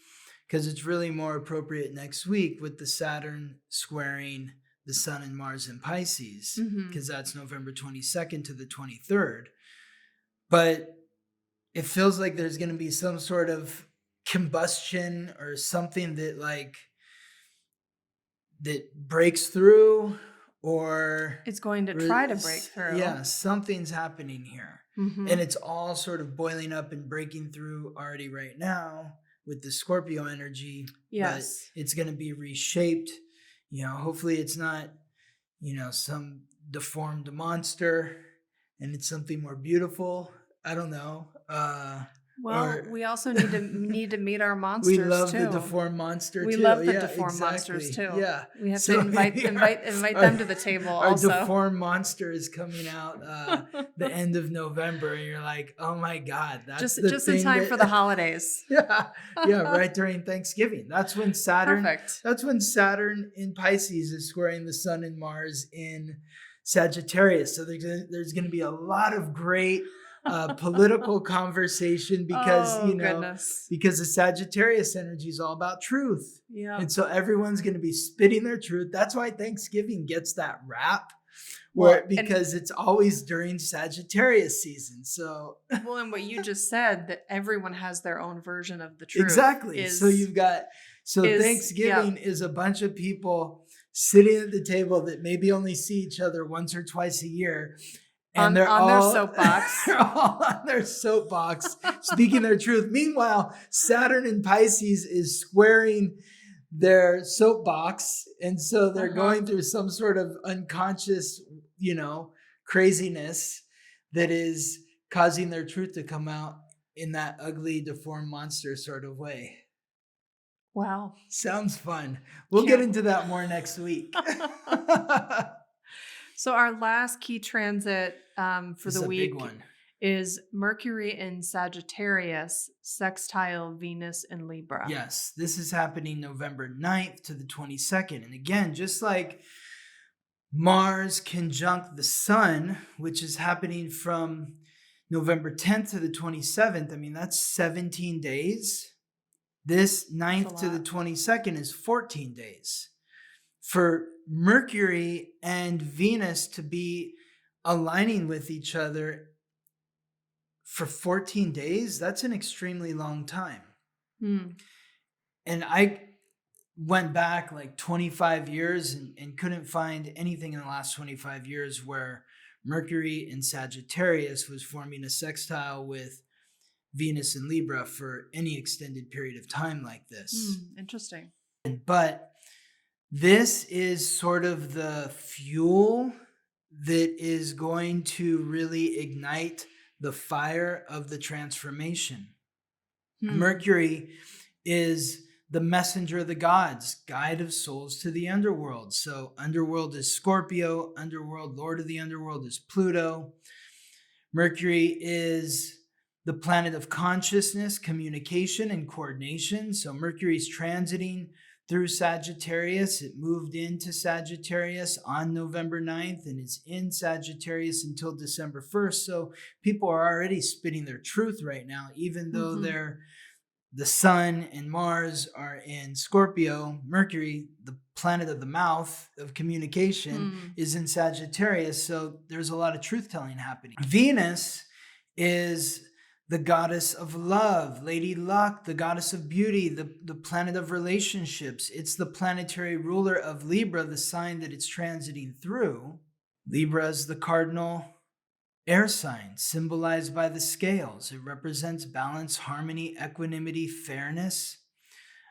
because it's really more appropriate next week with the Saturn squaring the Sun and Mars in Pisces, because that's November 22nd to the 23rd. But it feels like there's going to be some sort of combustion or something that breaks through, or it's going to try to break through. Yeah, something's happening here. And it's all sort of boiling up and breaking through already right now with the Scorpio energy. Yes. But it's going to be reshaped. Hopefully it's not, some deformed monster, and it's something more beautiful. I don't know. Well, Or we also need to meet our we monsters love the too. deformed monster We too. love the Yeah, deformed monsters exactly. too. Yeah. We have to So maybe invite our, them to the table our also. deformed monster is coming out the end of November, and you're like, oh my God, that's the Just in thing time for the that holidays. yeah, right during Thanksgiving. That's when Perfect. Saturn in Pisces is squaring the Sun and Mars in Sagittarius. So there's going to be a lot of great political conversation because Oh goodness. because the Sagittarius energy is all about truth. Yeah. And so everyone's going to be spitting their truth. That's why Thanksgiving gets that rap, because it's always during Sagittarius season. So well, and what you just said, that everyone has their own version of the truth. exactly. So Thanksgiving is a bunch of people sitting at the table that maybe only see each other once or twice a year. And they're all their soapbox. They're all on their soapbox, speaking their truth. Meanwhile, Saturn in Pisces is squaring their soapbox. And so they're going through some sort of unconscious, craziness that is causing their truth to come out in that ugly, deformed monster sort of way. Wow. Sounds fun. We'll get into that more next week. So our last key transit for the week big one. is Mercury in Sagittarius, sextile Venus in Libra. Yes, this is happening November 9th to the 22nd. And again, just like Mars conjunct the Sun, which is happening from November 10th to the 27th, I mean, that's 17 days. This 9th to the 22nd is 14 days. For Mercury and Venus to be aligning with each other for 14 days, that's an extremely long time. And I went back like 25 years and couldn't find anything in the last 25 years where Mercury in Sagittarius was forming a sextile with Venus in Libra for any extended period of time like this. Interesting. But this is sort of the fuel that is going to really ignite the fire of the transformation. Mercury is the messenger of the gods, guide of souls to the underworld. So underworld is Scorpio, underworld, lord of the underworld is Pluto. Mercury is the planet of consciousness, communication, and coordination. So Mercury's transiting through Sagittarius. It moved into Sagittarius on November 9th and is in Sagittarius until December 1st. So people are already spitting their truth right now, even though the Sun and Mars are in Scorpio. Mercury, the planet of the mouth of communication, is in Sagittarius. So there's a lot of truth-telling happening. Venus is the goddess of love, Lady Luck, the goddess of beauty, the planet of relationships. It's the planetary ruler of Libra, the sign that it's transiting through. Libra is the cardinal air sign, symbolized by the scales. It represents balance, harmony, equanimity, fairness.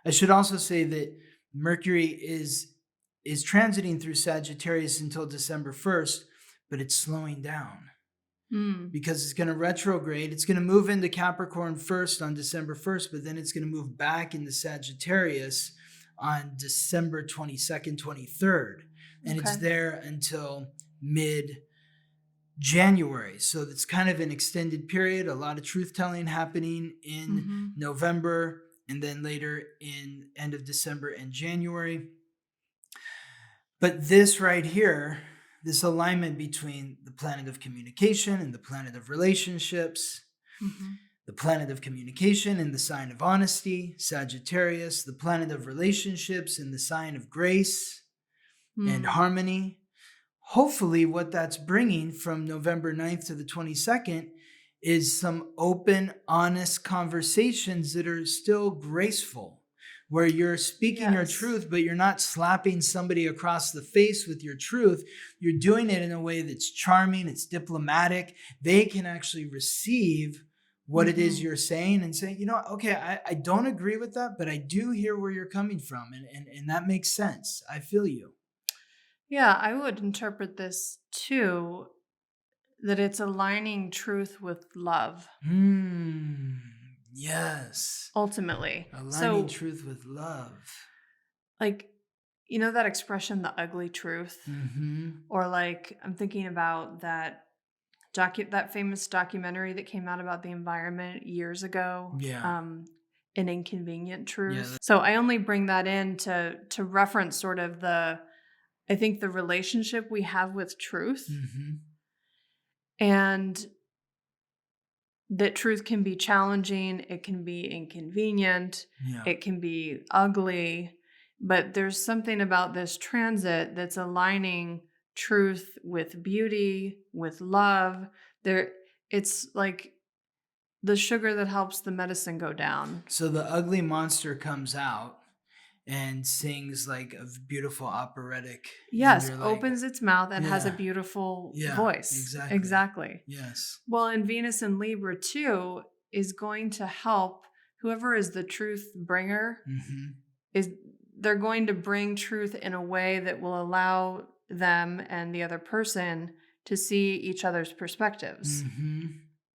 I should also say that Mercury is transiting through Sagittarius until December 1st, but it's slowing down. Because it's going to retrograde. It's going to move into Capricorn first on December 1st, but then it's going to move back into Sagittarius on December 22nd, 23rd. And it's there until mid-January. So it's kind of an extended period, a lot of truth-telling happening in November, and then later in end of December and January. But this right here, this alignment between the planet of communication and the planet of relationships, the planet of communication in the sign of honesty, Sagittarius, the planet of relationships in the sign of grace and harmony. Hopefully what that's bringing from November 9th to the 22nd is some open, honest conversations that are still graceful, where you're speaking your truth, but you're not slapping somebody across the face with your truth. You're doing it in a way that's charming, it's diplomatic. They can actually receive what it is you're saying and say, okay, I don't agree with that, but I do hear where you're coming from. And that makes sense. I feel you. Yeah, I would interpret this too, that it's aligning truth with love. Yes. ultimately. Aligning truth with love. Like, you know that expression, the ugly truth? Mm-hmm. Or like, I'm thinking about that famous documentary that came out about the environment years ago. Yeah. An Inconvenient Truth. Yeah. So I only bring that in to reference sort of I think the relationship we have with truth, Mm-hmm. and that truth can be challenging, it can be inconvenient, Yeah. it can be ugly, but there's something about this transit that's aligning truth with beauty, with love. It's like the sugar that helps the medicine go down. So the ugly monster comes out and sings like a beautiful operatic. And Yes, you're like, opens its mouth and has a yeah, beautiful yeah, voice. Exactly. Yes. Well, and Venus in Libra too is going to help whoever is the truth bringer. Mm-hmm. They're going to bring truth in a way that will allow them and the other person to see each other's perspectives. Mm-hmm.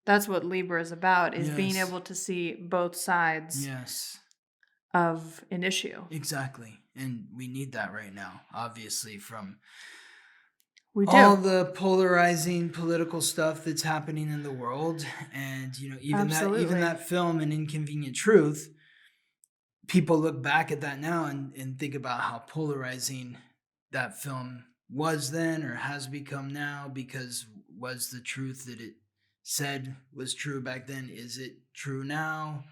That's what Libra is about, is being Yes. able to see both sides Yes. of an issue. Exactly. And we need that right now, obviously, from We do. all the polarizing political stuff that's happening in the world. And, you know, even that film, An Inconvenient Truth, people look back at that now and think about how polarizing that film was then or has become now, because was the truth that it said was true back then, is it true now?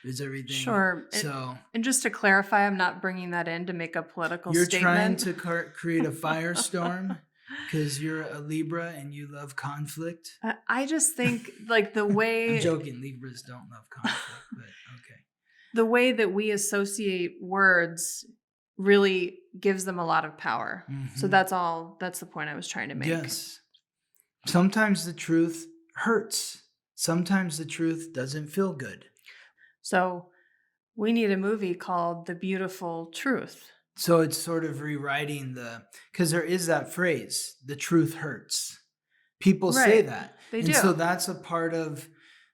Is everything sure? So and just to clarify, I'm not bringing that in to make a political you're statement. trying to create a firestorm because you're a Libra and you love conflict. I just think like the way I'm joking, Libras don't love conflict, but okay. The way that we associate words really gives them a lot of power. Mm-hmm. So that's the point I was trying to make. Yes. Sometimes the truth hurts. Sometimes the truth doesn't feel good. So we need a movie called The Beautiful Truth. So it's sort of rewriting because there is that phrase, the truth hurts. People say that. They and do. So that's a part of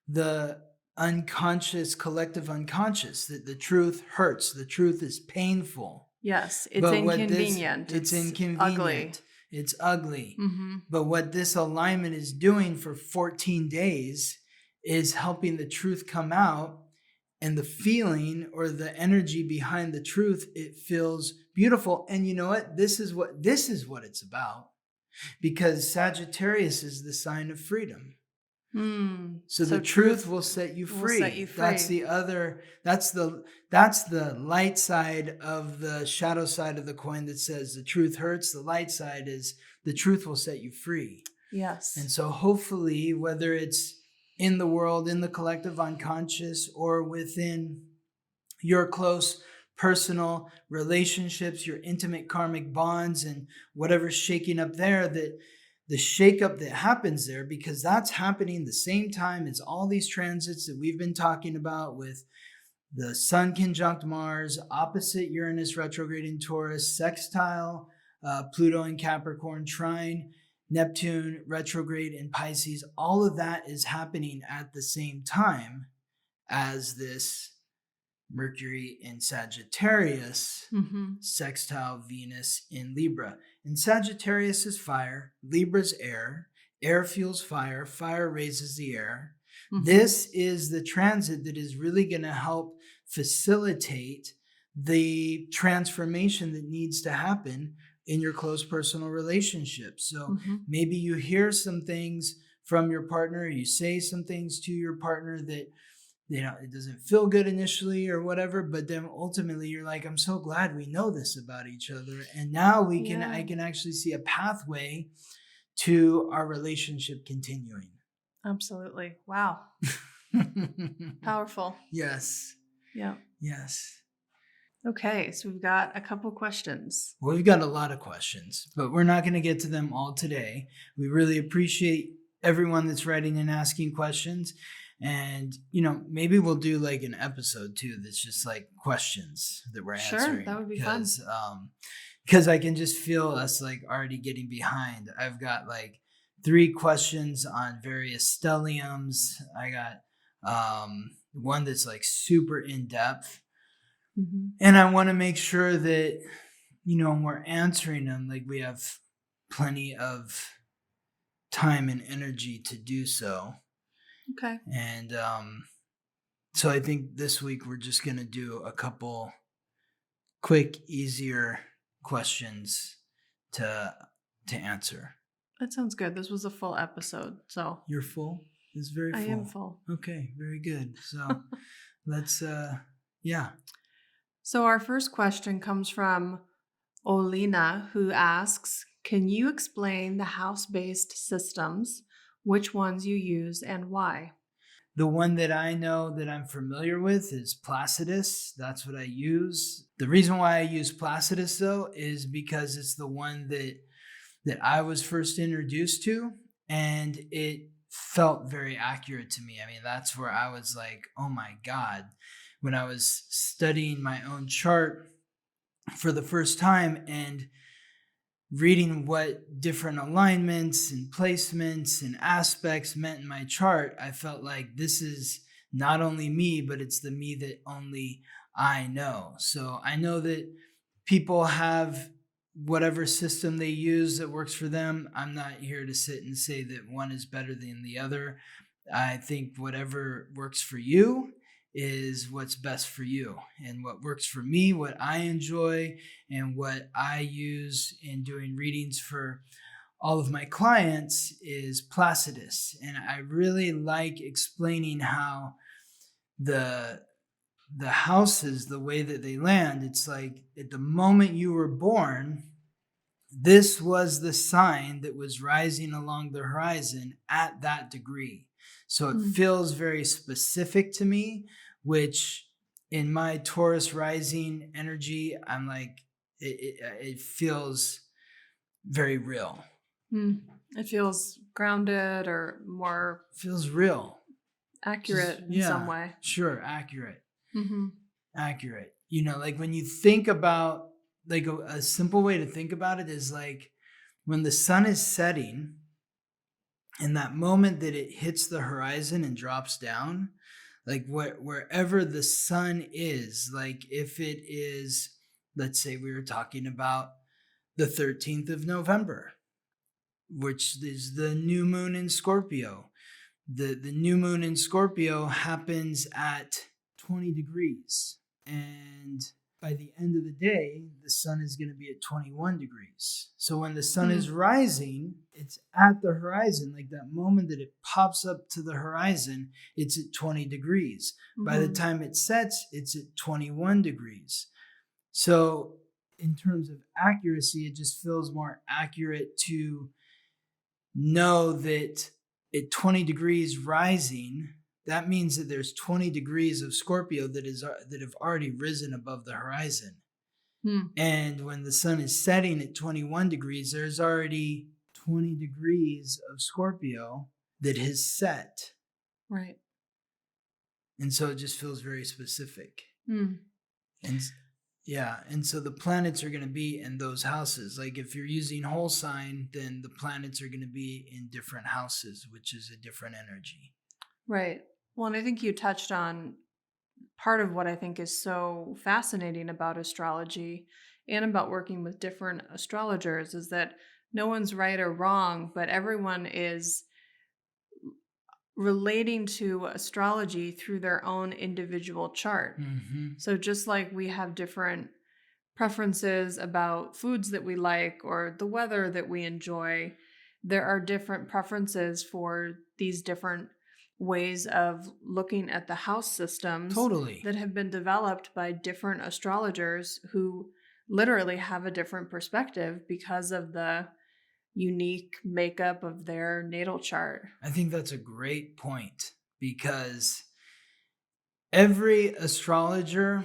the unconscious, collective unconscious, that the truth hurts. The truth is painful. Yes, it's inconvenient. It's inconvenient. Ugly. It's ugly. Mm-hmm. But what this alignment is doing for 14 days is helping the truth come out, and the feeling or the energy behind the truth, it feels beautiful. And you know what? This is what it's about, because Sagittarius is the sign of freedom. So the truth will set you free. That's the light side of the shadow side of the coin that says the truth hurts. The light side is the truth will set you free. Yes. And so hopefully, whether it's in the world, in the collective unconscious, or within your close personal relationships, your intimate karmic bonds, and whatever's shaking up there, that the shakeup that happens there, because that's happening the same time as all these transits that we've been talking about, with the Sun Conjunct Mars, opposite Uranus retrograde in Taurus, sextile Pluto in Capricorn, trine Neptune retrograde in Pisces. All of that is happening at the same time as this Mercury in Sagittarius, sextile Venus in Libra. And Sagittarius is fire, Libra's air. Air fuels fire, fire raises the air. This is the transit that is really going to help facilitate the transformation that needs to happen in your close personal relationships. So maybe you hear some things from your partner, you say some things to your partner that, you know, it doesn't feel good initially or whatever, but then ultimately you're like, I'm so glad we know this about each other. And now I can actually see a pathway to our relationship continuing. Absolutely. Wow. Powerful. Yes. Yeah. Yes. Okay, so we've got a couple questions. Well, we've got a lot of questions, but we're not going to get to them all today. We really appreciate everyone that's writing and asking questions. And, you know, maybe we'll do like an episode too that's just like questions that we're answering. Sure, that would be fun. Because I can just feel us like already getting behind. I've got like 3 questions on various stelliums. I got one that's like super in depth. Mm-hmm. And I want to make sure that, when we're answering them, like we have plenty of time and energy to do so. Okay. And so I think this week we're just going to do a couple quick, easier questions to answer. That sounds good. This was a full episode, so. You're full? It's very full. I am full. Okay, very good. So let's, yeah. So our first question comes from Olina, who asks, can you explain the house-based systems, which ones you use and why? The one that I know that I'm familiar with is Placidus. That's what I use. The reason why I use Placidus, though, is because it's the one that I was first introduced to, and it felt very accurate to me. I mean, that's where I was like, oh my God. When I was studying my own chart for the first time and reading what different alignments and placements and aspects meant in my chart, I felt like this is not only me, but it's the me that only I know. So I know that people have whatever system they use that works for them. I'm not here to sit and say that one is better than the other. I think whatever works for you is what's best for you, and what works for me, what I enjoy, and what I use in doing readings for all of my clients is Placidus. And I really like explaining how the houses, the way that they land, it's like at the moment you were born, this was the sign that was rising along the horizon at that degree. So it feels very specific to me, which in my Taurus rising energy, I'm like, it feels very real. It feels grounded or more... Feels real. Accurate in some way. Sure, accurate. Mm-hmm. Accurate. Like when you think about, like a simple way to think about it is like when the sun is setting, in that moment that it hits the horizon and drops down, like wherever the sun is, like if it is, let's say we were talking about the 13th of November, which is the new moon in Scorpio. The new moon in Scorpio happens at 20 degrees. And by the end of the day, the sun is going to be at 21 degrees. So when the sun is rising, it's at the horizon. Like that moment that it pops up to the horizon, it's at 20 degrees. By the time it sets, it's at 21 degrees. So in terms of accuracy, it just feels more accurate to know that at 20 degrees rising, that means that there's 20 degrees of Scorpio that have already risen above the horizon. And when the sun is setting at 21 degrees, there's already 20 degrees of Scorpio that has set. Right. And so it just feels very specific. Mm. And so the planets are going to be in those houses. Like if you're using whole sign, then the planets are going to be in different houses, which is a different energy. Right. Well, and I think you touched on part of what I think is so fascinating about astrology and about working with different astrologers is that no one's right or wrong, but everyone is relating to astrology through their own individual chart. So just like we have different preferences about foods that we like or the weather that we enjoy, there are different preferences for these different ways of looking at the house systems that have been developed by different astrologers who literally have a different perspective because of the unique makeup of their natal chart. I think that's a great point because every astrologer,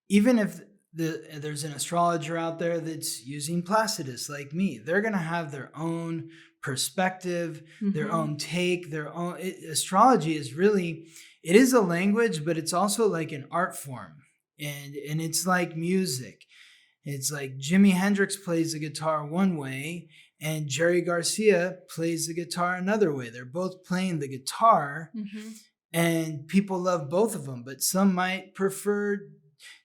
even if there's an astrologer out there that's using Placidus like me, they're going to have their own perspective, their own take, astrology is really, it is a language, but it's also like an art form. And it's like music. It's like Jimi Hendrix plays the guitar one way and Jerry Garcia plays the guitar another way. They're both playing the guitar And people love both of them, but some might prefer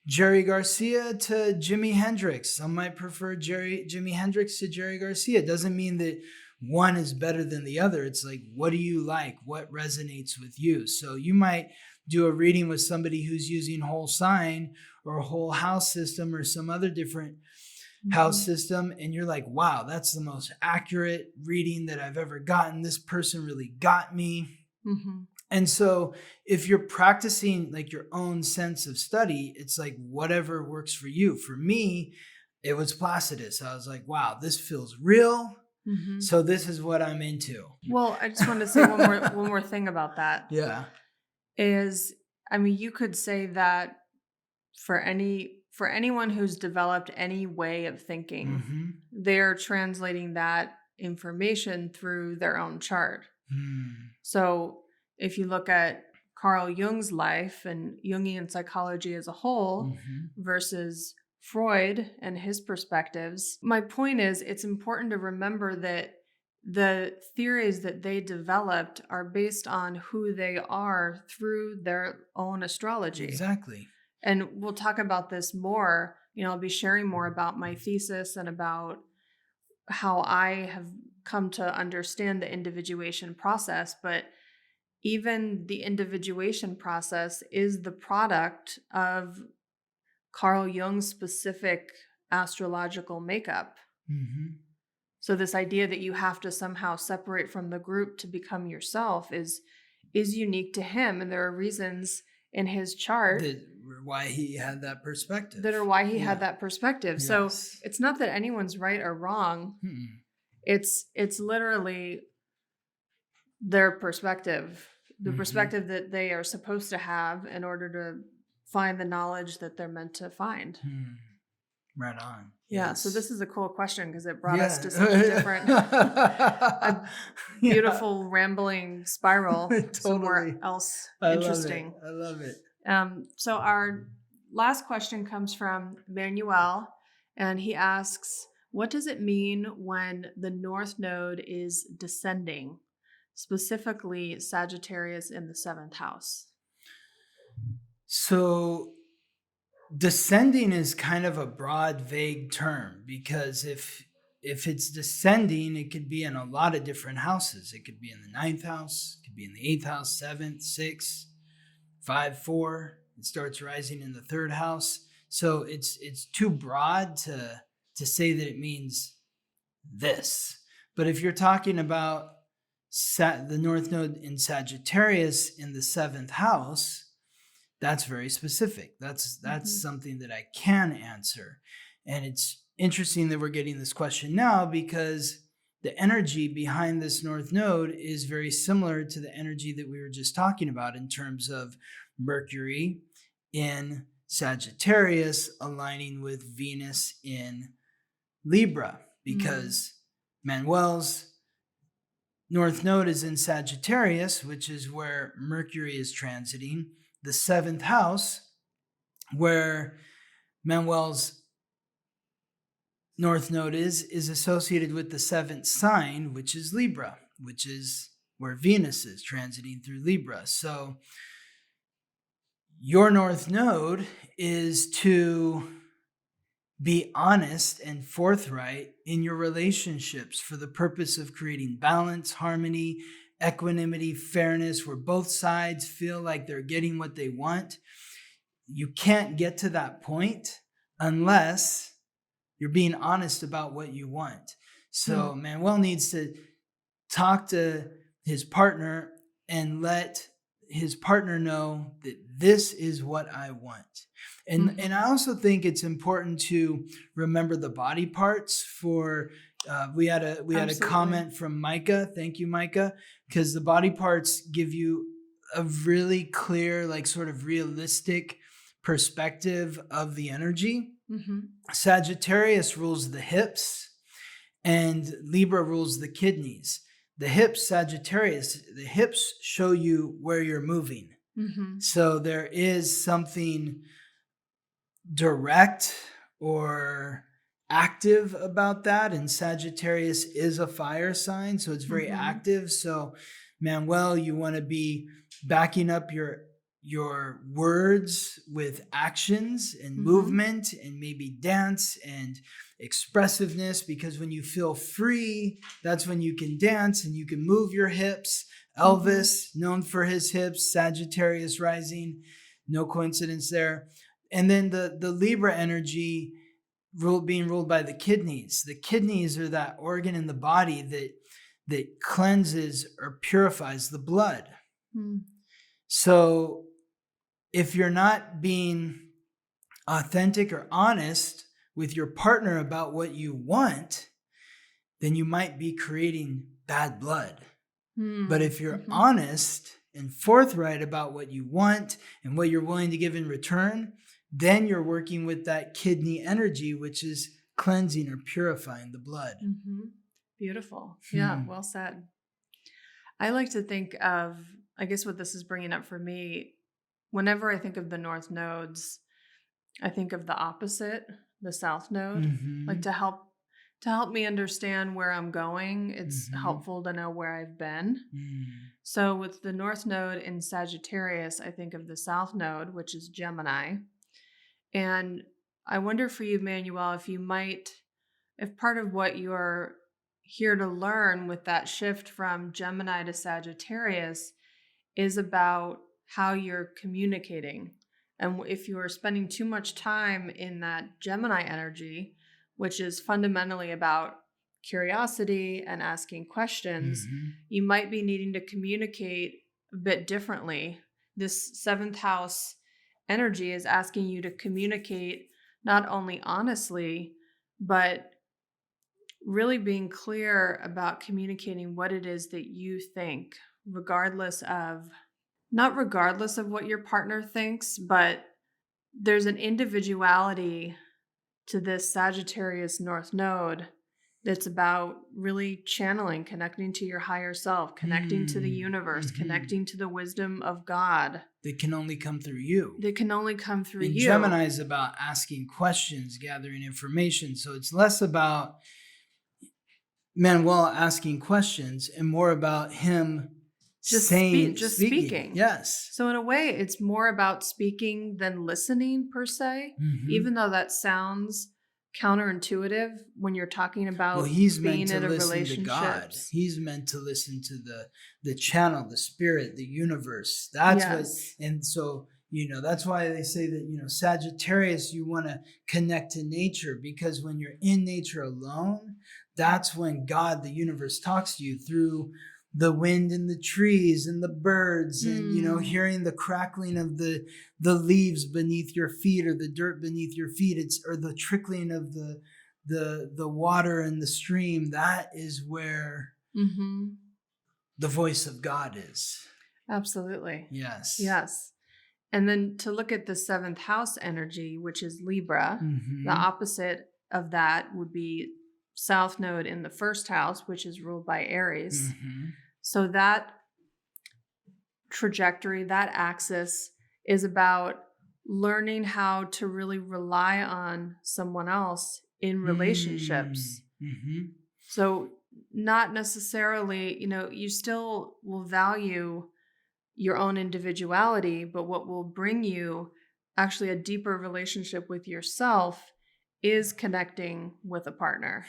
Jerry Garcia to Jimi Hendrix. Some might prefer Jimi Hendrix to Jerry Garcia. It doesn't mean that one is better than the other. It's like, what do you like? What resonates with you? So you might do a reading with somebody who's using whole sign or a whole house system or some other different house system, and you're like, wow, that's the most accurate reading that I've ever gotten. This person really got me. And so if you're practicing like your own sense of study, it's like whatever works for you. For me, it was Placidus. I was like, wow, this feels real. So this is what I'm into. Well, I just wanted to say one more thing about that. Yeah. Is, I mean, you could say that for anyone who's developed any way of thinking, they're translating that information through their own chart. So if you look at Carl Jung's life and Jungian psychology as a whole versus Freud and his perspectives, my point is it's important to remember that the theories that they developed are based on who they are through their own astrology. Exactly. And we'll talk about this more. I'll be sharing more about my thesis and about how I have come to understand the individuation process. But even the individuation process is the product of Carl Jung's specific astrological makeup. So this idea that you have to somehow separate from the group to become yourself is unique to him. And there are reasons in his chart why he had that perspective. Had that perspective. Yes. So it's not that anyone's right or wrong. It's literally their perspective, the perspective that they are supposed to have in order to find the knowledge that they're meant to find. Right on. Yeah. Yes. So this is a cool question because it brought us to such a different, a beautiful rambling spiral somewhere else interesting. I love it. So our last question comes from Manuel, and he asks, what does it mean when the North Node is descending, specifically Sagittarius in the 7th house? So descending is kind of a broad, vague term because if it's descending, it could be in a lot of different houses. It could be in the 9th house, it could be in the 8th house, 7th, 6th, 5, 4. It starts rising in the 3rd house. So it's too broad to say that it means this. But if you're talking about the North Node in Sagittarius in the 7th house, that's very specific. That's something that I can answer. And it's interesting that we're getting this question now because the energy behind this North Node is very similar to the energy that we were just talking about in terms of Mercury in Sagittarius aligning with Venus in Libra, because Manuel's North Node is in Sagittarius, which is where Mercury is transiting. The 7th house, where Manuel's North Node is associated with the 7th sign, which is Libra, which is where Venus is transiting through Libra. So your North Node is to be honest and forthright in your relationships for the purpose of creating balance, harmony, equanimity, fairness, where both sides feel like they're getting what they want. You can't get to that point unless you're being honest about what you want. So Manuel needs to talk to his partner and let his partner know that this is what I want. And I also think it's important to remember the body parts for we had a comment from Micah. Thank you, Micah, because the body parts give you a really clear, like sort of realistic perspective of the energy. Sagittarius rules the hips and Libra rules the kidneys. The hips, Sagittarius, the hips show you where you're moving. So there is something direct or active about that. And Sagittarius is a fire sign, so it's very active. So Manuel, you want to be backing up your words with actions and movement and maybe dance and expressiveness, because when you feel free, that's when you can dance and you can move your hips. Elvis, known for his hips, Sagittarius rising, no coincidence there. And then the Libra energy being ruled by the kidneys. The kidneys are that organ in the body that cleanses or purifies the blood. So if you're not being authentic or honest with your partner about what you want, then you might be creating bad blood. But if you're honest and forthright about what you want and what you're willing to give in return, then you're working with that kidney energy, which is cleansing or purifying the blood. Beautiful. Yeah, well said. I like to think of, I guess what this is bringing up for me, whenever I think of the north nodes, I think of the opposite, the south node. Like to help me understand where I'm going, it's helpful to know where I've been. So with the north node in Sagittarius, I think of the south node, which is Gemini. And I wonder for you, Manuel, if part of what you're here to learn with that shift from Gemini to Sagittarius is about how you're communicating. And if you are spending too much time in that Gemini energy, which is fundamentally about curiosity and asking questions, you might be needing to communicate a bit differently. This seventh house energy is asking you to communicate not only honestly, but really being clear about communicating what it is that you think, not regardless of what your partner thinks, but there's an individuality to this Sagittarius North Node that's about really channeling, connecting to your higher self, connecting to the universe, connecting to the wisdom of God. That can only come through you. And Gemini is about asking questions, gathering information. So it's less about Manuel asking questions and more about him speaking. Yes. So in a way, it's more about speaking than listening per se, even though that sounds counterintuitive when you're talking about being in a relationship. To God. He's meant to listen to the channel, the spirit, the universe. That's what, and so, that's why they say that, Sagittarius, you want to connect to nature, because when you're in nature alone, that's when God, the universe, talks to you through the wind and the trees and the birds and, hearing the crackling of the leaves beneath your feet or the dirt beneath your feet. Or the trickling of the water in the stream. That is where the voice of God is. Absolutely. Yes. And then to look at the seventh house energy, which is Libra, the opposite of that would be South Node in the first house, which is ruled by Aries. So that trajectory, that axis is about learning how to really rely on someone else in relationships. So not necessarily, you still will value your own individuality, but what will bring you actually a deeper relationship with yourself is connecting with a partner.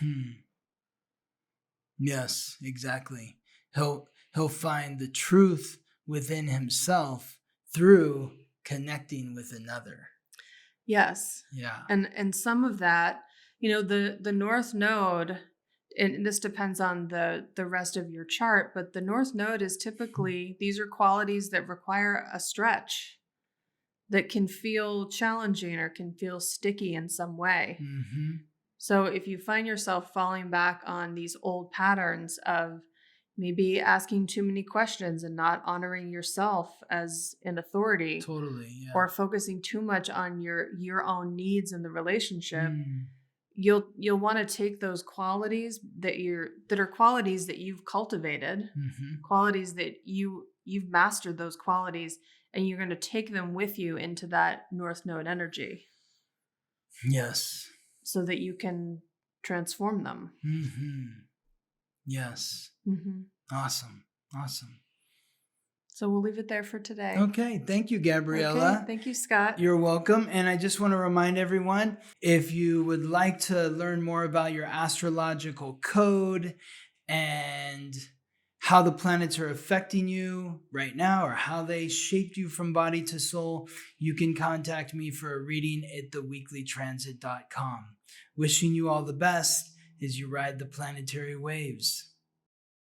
Yes, exactly. He'll find the truth within himself through connecting with another. Yes. Yeah. And some of that, the North Node, and this depends on the rest of your chart, but the North Node is typically, these are qualities that require a stretch, that can feel challenging or can feel sticky in some way. So if you find yourself falling back on these old patterns of maybe asking too many questions and not honoring yourself as an authority, totally, yeah, or focusing too much on your own needs in the relationship, you'll want to take those qualities that are qualities that you've cultivated, qualities that you've mastered those qualities, and you're going to take them with you into that North Node energy. Yes. So that you can transform them. Yes. Awesome. So we'll leave it there for today. Okay. Thank you, Gabriella. Okay, thank you, Scott. You're welcome. And I just want to remind everyone, if you would like to learn more about your astrological code and how the planets are affecting you right now or how they shaped you from body to soul, you can contact me for a reading at theweeklytransit.com. Wishing you all the best as you ride the planetary waves.